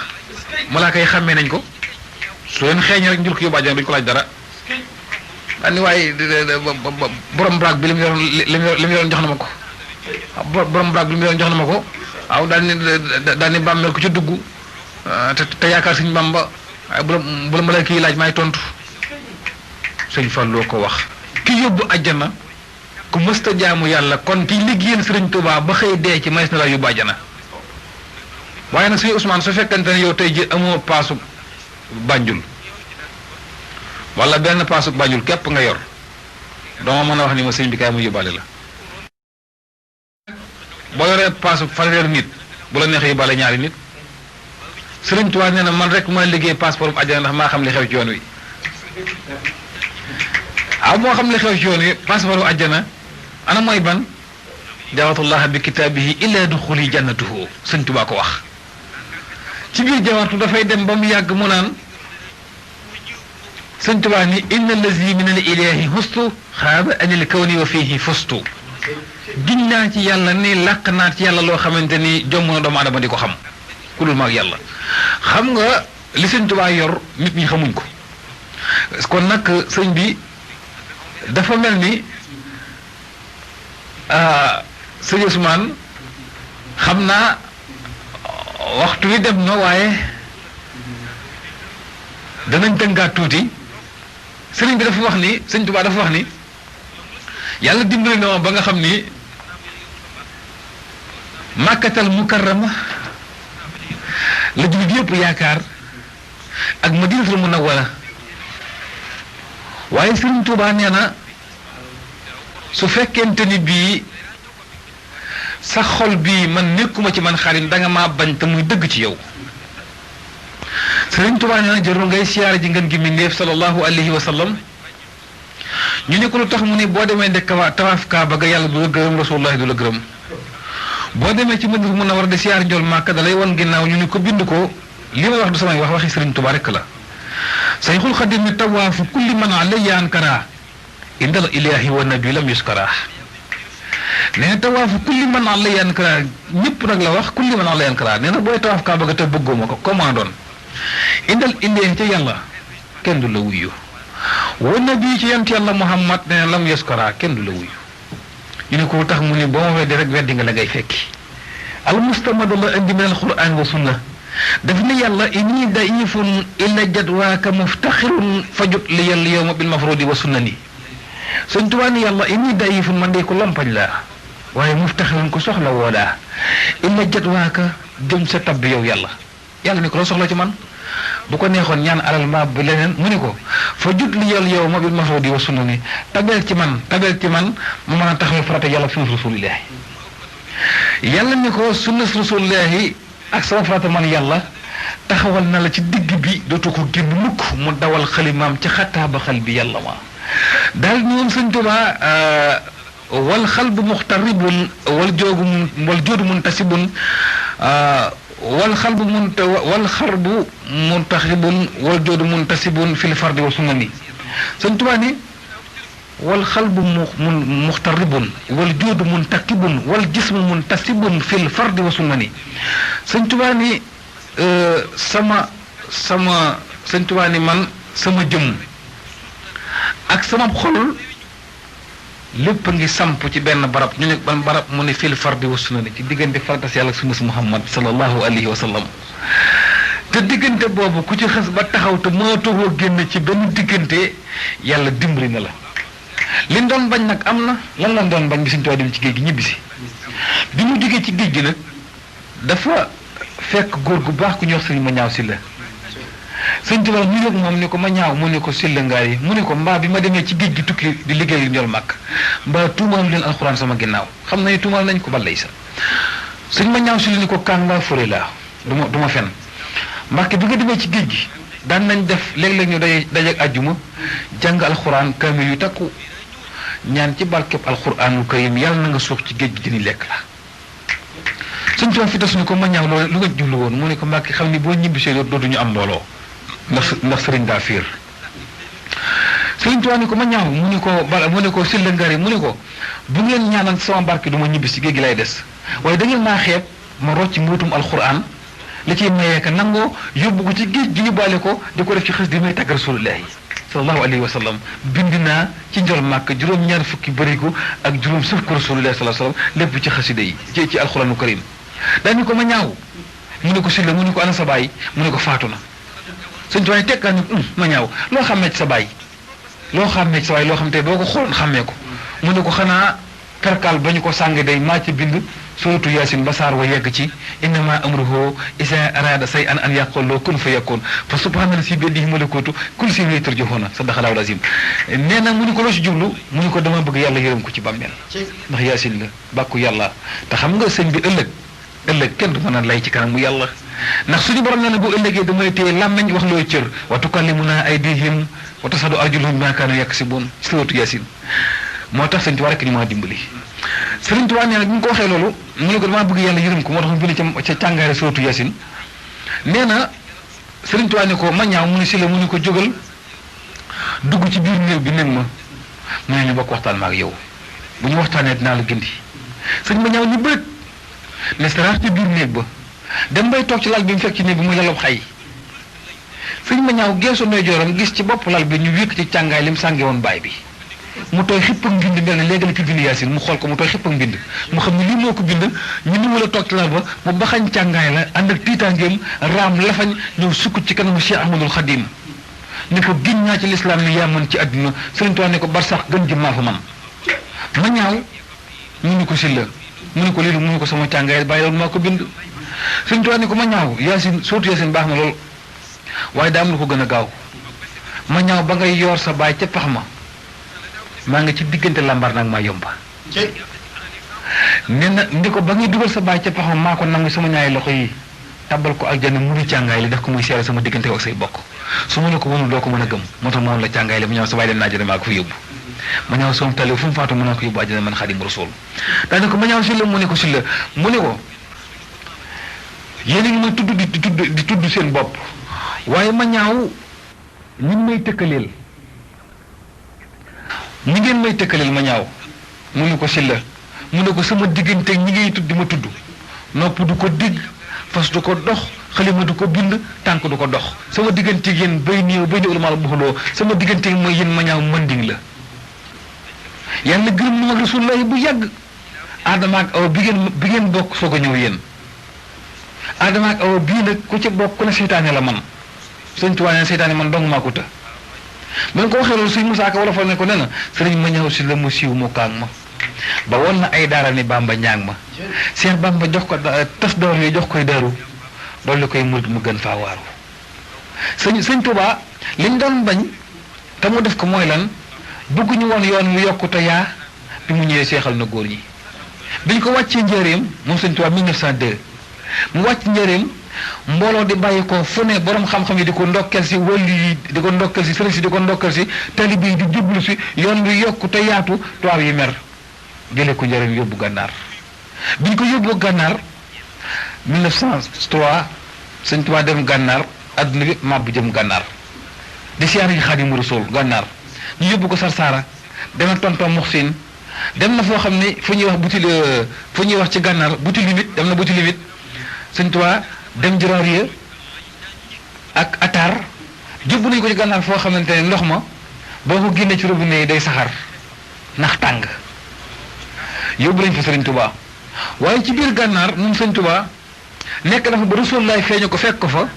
malaaka yi xàmmee nañ ko su leen xeeñ rek njur ko yóbbu àjjana duñ ko laaj dara daal ni waaye borom braak bi li mu yoroon jox na ma ko borom braak bi li mu yoroon jox na ma ko waaw daal ni bàmmeel ko ci dugg te yaakaar Sëriñ Bamba waaye bu la malaaka yi laaj maay tontu Sëriñ Fallu ko wax ki yóbbu àjjana ku mësta jaamu yàlla kon ki liggéeyal Sëriñ Tuubaa ba xëy dee ci mays na la yóbbu àjjana waaye nag Sëriñ Ousmane su fekkante ne yow tey ji amoo paasu Banjul wala benn paasu Banjul képp nga yor doo mën a wax ni ma sëñ bi kaay mu yóbbaale la boo yoree paasu fanweeri nit bu la neexee yóbbaale ñaari nit Sëriñ Tuubaa nee na man rek ma liggéey passeport àjjana ndax maa xam li xew ci yoon wi moo xam li xew ci yoon wi passeport àjjana ana mooy ban jawatullah bi kitaabihi illa duxuli jannatuhu Sëriñ Tuubaa ko wax ci biir jawartu dafay dem ba mu yàgg mu naan Sëriñ Tuubaa ni inna allazi min al ilahi hustu xaaba anil kawni wa fihi fustu giñ naa ci yàlla ni làq naa ci yàlla loo xamante ni jomm na doomu adama di ko xam ku dul maag yàlla xam nga li Sëriñ Tuubaa yor nit ñi xamuñ ko kon nag sëñ bi dafa mel ni sëñ Ousmane xam naa waxtu wi dem na waaye danañ tënkaat tuuti sëriñ bi dafa wax ni Sëriñ Tuubaa dafa wax ni yàlla dimbali na ma ba nga xam ni Makkatal Mukarrama la jullit yëpp yaakaar ak Madinatul Munawwara waaye Sëriñ Tuubaa nee na su fekkente ni bii sa xol bii man nekkuma ci man xarit danga maa bañ te muy dëgg ci yow Sëriñ Tuubaa nee na jarul ngay siyaare ji ngeen gi mbindéef sallallahu alayhi wa sallam ñu ne ko lu tax mu ne boo demee de tawaaf Kaaba ga yàlla du la gërëm Rasulullahi du la gërëm boo demee ci Madina mun a war de siyaar njool Màkka da lay wan ginnaaw ñu ne ko bind ko li may wax du samay wax waxi Sëriñ Tuubaa rek la Sayxul Xadim ni tawaafu kulli man alayya ankara indal ilahi wa nabi lam yuskara nee na tawaafu kulli man alayya ankara ñëpp nag la wax kulli man alayya ankara nee na booy tawaaf Kaaba ga te bëggoo ma ko commandoon indal ilahi ca yàlla kenn du la wuyu wa nabi ci yant yàlla Muhammad nee na lam yuskara kenn du la wuyu ñu ne ko tax mu ni boo ma weddi rek weddi nga la ngay fekki al mustamadu la indi min al quran wa sunna daf ni yàlla inni daifun illa jadwaaka muftaxirun fajut li yàlla yowma bil mafrudi wa sunnani Sëriñ Tuubaa ni yàlla inni daifun man de ko lompañ laa waaye muftaxirun ko soxla woo daa illa jadwaaka jëm sa tab yow yàlla ni ko loo soxla ci man bu ko neexoon ñaan alal ma bi leneen mu ni ko fajut li yàlla yowma bil mafrudi wa sunnani tabel ci man mu mën a taxawee farata yàlla sunnas rasulillahi yàlla ni ko sunnas rasulillahi ak sama farata man yàlla taxawal na la ci digg bi dootu ko génn mukk mu dawal xalimaam ci xataaba xal bi yàlla ma daal ñoom Sëriñ Tuubaa wal xalbu muxtaribun wal joodu muntasibun wal xarbu muntaxibun wal joodu muntasibun fil fardi wa sunnani Sëriñ Tuubaa ni wal xalbu muxtaribun wal joodu muntakibun wal jismu muntasibun fil fardi wa sunnani Sëriñ Tuubaa ni Sëriñ Tuubaa ni man sama jëmm ak sama xol lépp a ngi samp ci benn barab ñu ne ban barab mu ne fil fardi wa sunnani ci diggante fartas yàlla ak sunnas Muhammad sallallahu alayhi wa sallam te diggante boobu ku ci xës ba taxaw te mënatoo génn ci benn diggante yàlla dimbali na la liñ doon bañ nag am na lan lañ doon bañ bi Sëriñ Tuubaa dem ci géej gi ñibbisi bi mu jógee ci géej gi nag dafa fekk góor gu baax ku ñuy wax Sëriñ Mañaaw Silla Sëriñ Tuubaa mu yëg moom ni ko Mañaaw mu ne ko Silla ngaar yi mu ne ko mbaa bi ma demee ci géej gi tukki di liggéey njool màkk mbaa tuumaal leen alxuraan sama ginnaaw xam nañu tuumaal nañ ko balay sa sëñ ma ñaaw si li ni ko kànga fure laa du ma fen Mbàkke bi nga demee ci géej gi daan nañ def léeg-léeg ñu dajeeg àjjuma jàng alxuraan kaamil yu takku ñaan ci barkeb alxuraanul karim yàlla na nga suux ci géej gi dini lekk la sëñ Tuubaa fi tas ni ko ma ñaaw loolu lu nga jublu woon mu ne ko Mbàkke xam ni boo ñibbisee dootuñu am mbooloo ndax sëriñ daa fiir sëriñ Tuubaa ni ko ma ñaaw mu ne ko silla ngari mu ne ko bu ngeen ñaanal sama barke du ma ñibbisi géej gi lay des waaye da ngeen maa xeeb ma rocc mbuutum alxuraan li ciy mayee ka nangoo yóbbu ko ci géej gi yóbbaale ko di ko def ci xës di may tàgg rasulullahi sallallahu alayhi wa sallam bind naa ci njol màkk juróom-ñaar fukki bërigo ak juróom sëf ko rasulullahi sallallahu alayhi wa sallam lépp ci xasida yi ci alxuraanu karim daani ko ma ñaaw mu ne ko silla mu ne ko ana sa baay mu ne ko faatu na sëñ Tuubaa tekkaa ni ma ñaaw loo xàmmee ci sa baay loo xàmmee ci sa baay loo xam te boo ko xooloon xàmmee ko mu ne ko xanaa perkal ba ñu ko sàng day maa ci bind suratu yaasin ba saar wa yegg ci innama amruhu isa arada say an yaqul loo kun fa yakun fa subhana si bi yadihi malakutu kul si way turjoxoona sadaqallaahu al-aziim nee na mu ni ko loo si jublu mu ni ko dama bëgg yàlla yërëm ko ci bàmmeel ndax yaasin la bàkku yàlla te xam nga sëñ bi ëllëg kenn du mën a lay ci kanam mu yàlla ndax suñu borom nee na bu ëllëgee damay téye làmmeñ wax looy cër wa tukallimuna aydihim wa tasadu arjuluhum bima kaanu yaksibuun ci suratu yaasin moo tax sëñ Tuubaa rek ñu mën a dimbali sëriñ Tuubaa nee na bi mu ko waxee loolu mu ne ko damaa bëgg yàlla yërëm ko moo tax mu bind ca càngaare suratu yaasin nee na sëriñ Tuubaa ne ko ma ñaaw mu ne si la mu ne ko jógal dugg ci biir néew bi nen ma mu ne ñu bokk waxtaan ma ak yow bu ñu waxtaanee dinaa la gindi sëñ ma ñaaw ñu bëri ne saraax ci biir néeg ba dem bay toog ci lal bi mu fekk ci néeg bi mu yàlla xay sëñ ma ñaaw geesu nooy jooram gis ci bopp lal bi ñu wékk ci càngaay li mu sànge woon baay bi mu tooy xipp ak mbind mel ne léegi la ci bind yaasin mu xool ko mu tooy xipp ak mbind mu xam ne lii moo ko bind ñu ni mu la toog ci lal ba mu baxañ càngaay la ànd ak tiitaangeem raam lafañ ñëw sukk ci kanamu Cheikh Ahmadul Xadim ni ko giñ naa ci lislaam ni yaa mën ci àdduna sëriñ Tuubaa ne ko barsax gën jëm maa fa man ma ñaaw mu ni ko silla mu ni ko lii mu ni ko sama càngaay bàyyi loolu maa ko bind sëriñ Tuubaa ne ko ma ñaaw yaasin surtout yaasin baax na lool waaye daa am lu ko gën a gaaw ma ñaaw ba ngay yoor sa baay ca pax ma maa ngi ci diggante lambar nag maa yomba nee na ndi ko ba ngay dugal sa baay ca pax ma maa ko nangu sama ñaari loxo yi tabbal ko ak jann mu ni càngaay li def ko muy seere sama diggante ak say bokk su ma la ko mënul doo ko mën a gëm moo tax moom la càngaay li ma ñaaw sa baay dem naa jëne maa ko fa yóbbu ma ñaaw soom tali fu mu faatu mën naa ko yóbbu àjjana man Xaadimu Rasuul daane ko ma ñaaw si la mu ne ko yéen a ngi may tudd di tudd seen bopp waaye ma ñaaw ñu may tëkkaleel ñi ngeen may tëkkaleel ma ñaaw mu ne ko silla mu ne ko sama diggante ñi ngay tudd di ma tudd nopp du ko digg fas du ko dox xalima du ko bind tànk du ko dox sama diggante yéen bay néew bay néew la maa buxuloo sama diggante mooy yéen ma ñaaw manding la yàlla gërëm na mag rasulullahi bu yàgg Adama ak Awa bi ngeen bokk soog a ñëw yéen Adama ak Awa bii nag ku ci bokk ku ne seytaane la man sëñ Tuubaa ne seytaane man dong maa ko të ba ko waxee loolu sëñ Musaa Ka wala fal ne ko nee na sëriñ ma ñëw si la mu siiw mu kaang ma ba woon na ay daara ni Bamba ñaang ma Seex Bamba jox ko tas door yooyu jox koy daru doolu koy murit mu gën faa waaru sëñ Tuubaa liñ doon bañ te mu def ko mooy lan bëgguñu woon yoon wi yokkute yaa bi mu ñëwee seexal na góor ñi biñ ko wàccee njëreem moom sëñ Tuubaa 1902 mu wàcc njëreem mbooloo di bàyyi ko fu ne borom xam-xam yi di ko ndokkel si wëlli yi di ko ndokkel si sëriñ si di ko ndokkel si talibi yi di jublu si yoon wi yokku te yaatu tubaab yi mer jëlee ko njëriñ yóbbu gànnaar biñ ko yóbbu gànnaar 1903 sëñ Tuubaa dem gànnaar adduna bi màbb jëm gànnaar di siyaare ji Xaadimu Rasuul gànnaar ñu yóbbu ko Sarsara dema tonton Muxsin dem na foo xam ne fu ñuy wax ci gànnaar buti limite dem na buti limite sëñ Tuubaa dem Jorooriya ak Atar jubbu nañu ko ci gànnaar foo xamante ne ndox ma boo ko génnee ci robinet yi day saxar ndax tàng yóbbu nañ fa sëriñ Tuubaa waaye ci biir gànnaar moom sëñ Tuubaa nekk dafa ba Rasulullaay feeñu ko fekk ko fa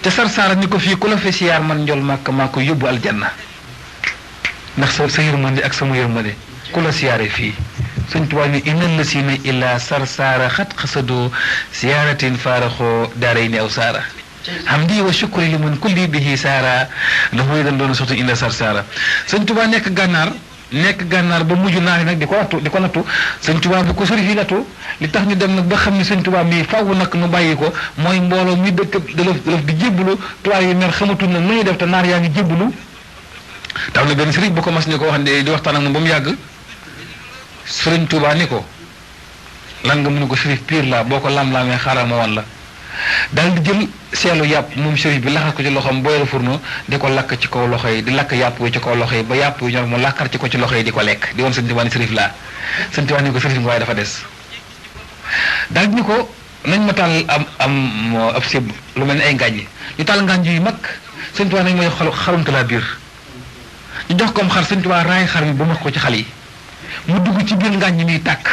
te Sarsara ni ko fii ku la fi siyaar man njol màkk maa ko yóbbu aljanna ndax sa yërmande ak sama yërmande ku la siyaare fii sëñ Tuubaa ni innal lasina illa Sarsara xat xasadoo siyaaratin faaraxoo daaray ni aw saara hamdi wa shukri li man kulli bihi saara dafa wéy dañ doon soxtu illa Sarsara sëñ Tuubaa nekk gànnaar nekk gànnaar ba mujj naari nag di ko nattu sëñ Tuubaa bu ko sëriñ yi nattu li tax ñu dem nag ba xam ne sëñ Tuubaa mii faaw nag nu bàyyi ko mooy mbooloo mi dëkk dëlëf di jébbalu tubaab yi mer xamatul nag nu ñuy def te naar yaa ngi jébbalu taw na benn sëriñ bu ko mas ni ko wax di waxtaan ak moom ba mu yàgg sëriñ Tuubaa ni ko lan nga mënu ko sërif piir la boo ko lam-laamee xaaral ma wan la daal di jël seelu yàpp moom sërif bi laxas ko ci loxoom booyal furno di ko lakk ci kaw loxo yi di lakk yàpp wi ci kaw loxo yi ba yàpp wi ñor mu lakkar ci ko ci loxo yi di ko lekk di woon sëñ Tuubaa ni sërif laa sëñ Tuubaa ni ko sërif nga waaye dafa des daal di ni ko nañ ma taal am ab sébb lu mel ni ay ngànj ñu taal ngànj yu mag sëñ Tuubaa nañ may xarumta laa biir ñu jox koom xar sëñ Tuubaa raay xar mi ba max ko ci xal yi mu dugg ci biir ngànj miy tàkk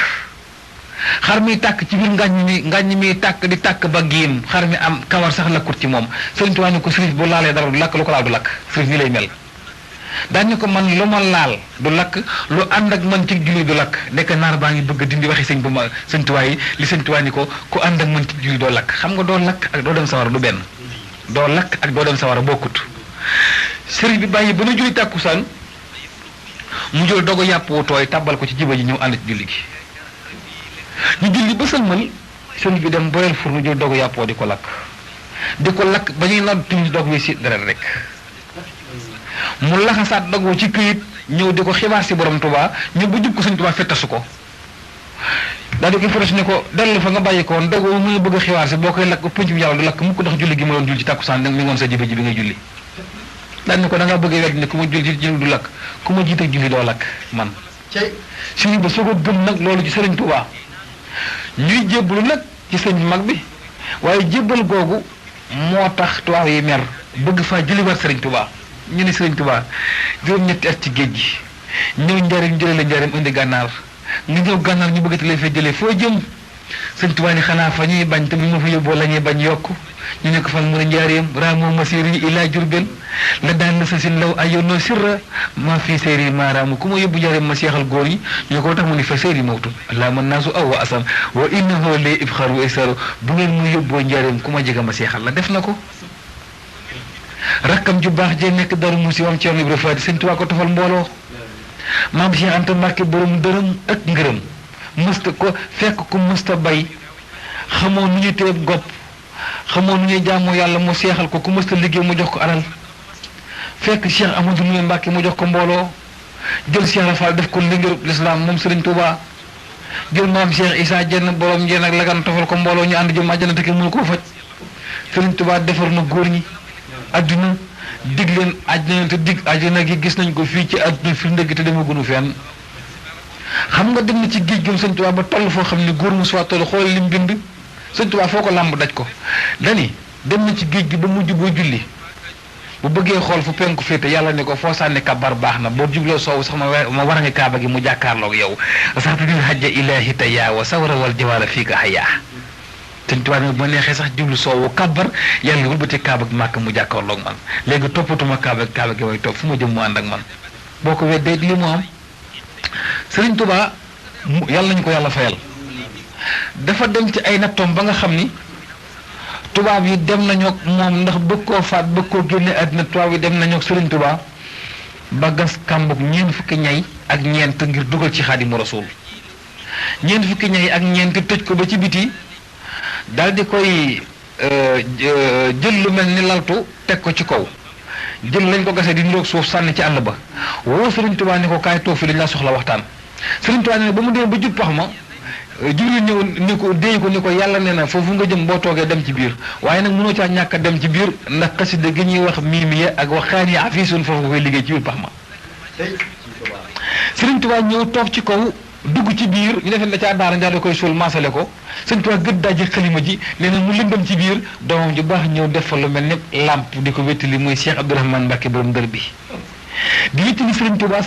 xar mi tàkk ci biir ngàññ mi tàkk di tàkk ba giim xar mi am kawar sax lakkut ci moom sëriñ Tuubaa ni ko sërif bu laalee dara du lakk lu ko laal du lakk sërif nii lay mel daañu ko man lu ma laal du lakk lu ànd ak man ci julli du lakk nekk naar baa ngi bëgg dindi waxi sëñ bu ma sëñ Tuubaa yi li sëñ Tuubaa ni ko ku ànd ak man ci julli doo lakk xam nga doo lakk ak doo dem sawara du benn doo lakk ak doo dem sawara bokkut sërif bi bàyyi ba na julli tàkkusaan mu jël dogu yàpp wu tooy tàbbal ko ci jiba ji ñëw ànd ci julli gi ñu julli ba sëlmal sëriñ bi dem boyal fur nu jël dogu yàppoo di ko lakk ba ñuy nodd timis dog wi si deret rek mu laxasaat dogoo ci këyit ñëw di ko xibaar si borom Tuubaa ñëw ba jub ko sëñ Tuubaa fettasu ko daal di ko fettasu ne ko dellu fa nga bàyyi ko woon dogoo mu bëgg a xibaar si boo koy lakk pënc bi yàlla du lakk mukk ndax julli gi ma doon julli ci tàkkusaan mi ngoon sa jibe ji bi ngay julli daal ne ko da ngaa bëgg a wedd ne ku ma julli ci julli du lakk ku ma jiite julli doo lakk man sëriñ ba soo ko gëm nag loolu ci sëriñ Tuubaa ñuy jébbalu nag ci sëñ mag bi waaye jébbal googu moo tax tubaab yi mer bëgg faa jëliwaat sëriñ Tuubaa ñu ni sëriñ Tuubaa juróom-ñetti at ci géej gi ñëw njariñ jële la njariñ indi gànnaar nga ñëw gànnaar ñu bëggati lay fay jëlee foo jëm sëriñ Tuubaa ni xanaa fa ñuy bañ te bu ma fa yóbboo la ñuy bañ yokk ñu ne ko fan mën a njaareem raamoo masiri ilaa Jurbel la daan na sa sin law ayoonoo sirra maa fii séeri maaraamu ku ma yóbbu njaareem ma seexal góor ñi ñu ko tax mu ni fa séeri mawtu laa mën naa su aw wa asam wa innahu li ibxaar wa isaru bu ngeen mu yóbboo njaareem ku ma jega ma seexal la def na ko rakkam ju baax jee nekk Daaru Musi wam Ceerno Ibra Faati sëñ Tuubaa ko tofal mbooloo maam Cheikh Anta Mbàkke borom dërëm ak ngërëm mësta ko fekk ku mësta bay xamoo nu ñu teeb gopp xamoo nu ñuy jaamoo yàlla mu seexal ko ku mësta liggéey mu jox ko alal fekk Cheikh Amadou Ndoumbe Mbàkke mu jox ko mbooloo jël Cheikh Rafal def ko lingéerub lislaam moom Sëriñ Tuubaa jël maam Cheikh Issa Jenn borom njeen ak lagan tofal ko mbooloo ñu ànd jëm àjjana te kenn mënu koo faj Sëriñ Tuubaa defar na góor ñi adduna dig leen àjjana te dig àjjana gi gis nañ ko fii ci adduna fi ndëgg te demagunu fenn xam nga dem na ci géej gi Sëriñ Tuubaa ba toll foo xam ne góor mu soit toll xool lim bind Sëriñ Tuubaa foo ko làmb daj ko dani dem na ci géej gi ba mujj boo julli bu bëggee xool fu penku féete yàlla ne ko foo sànni kabar baax na boo jubloo soowu sax ma war nga kaaba gi mu jàkkaarloog yow sax tudil hajja ilaahi tayyaa wa sawra wal jawaara fii ka hayyaa Sëriñ Tuubaa ne bu ma neexee sax jublu soowu kabar yàlla wëlbati kaaba gi màkk mu jàkkaarloog man léegi toppatuma kaaba gi way topp fu ma jëm mu ànd ak man boo ko weddee li mu am Sëriñ Tuubaa yàlla nañu ko yàlla fayal dafa dem ci ay nattoom ba nga xam ni tubaab yi dem nañu ak moom ndax bëgg koo faat bëgg koo génne àddina tubaab yi dem nañu ak Sëriñ Tuubaa ba gas kàmbug ñeent fukki ñay ak ñeent ngir dugal ci Xaadimu Rasuul ñeent fukki ñay ak ñeent tëj ko ba ci biti daal di koy jël lu mel ni laltu teg ko ci kaw jël lañ ko gasee di niroog suuf sànni ci àll ba woo Sëriñ Tuubaa ni ko kaay toog fi dañ laa soxla waxtaan Sëriñ Tuubaa ne ba mu demee ba jub pax ma Jibril ñëw ni ko déy ko ni ko yàlla nee na foofu nga jëm boo toogee dem ci biir waaye nag mënoo caa ñàkk a dem ci biir ndax xasida gi ñuy wax miimiya ak waxaan yi afiisun foofu nga koy liggéey ci biir pax ma Sëriñ Tuubaa ñëw toog ci kaw dugg ci biir ñu defee na ca daara njaar da koy suul maasale ko Sëriñ Tuubaa gëdd daaji xalima ji nee na mu lëndëm ci biir doomam ju baax ñëw def fa lu mel ni làmp di ko wéttali muy Cheikh Abdourahmane Mbacke borom dër bi di wéttali Sëriñ Tuubaa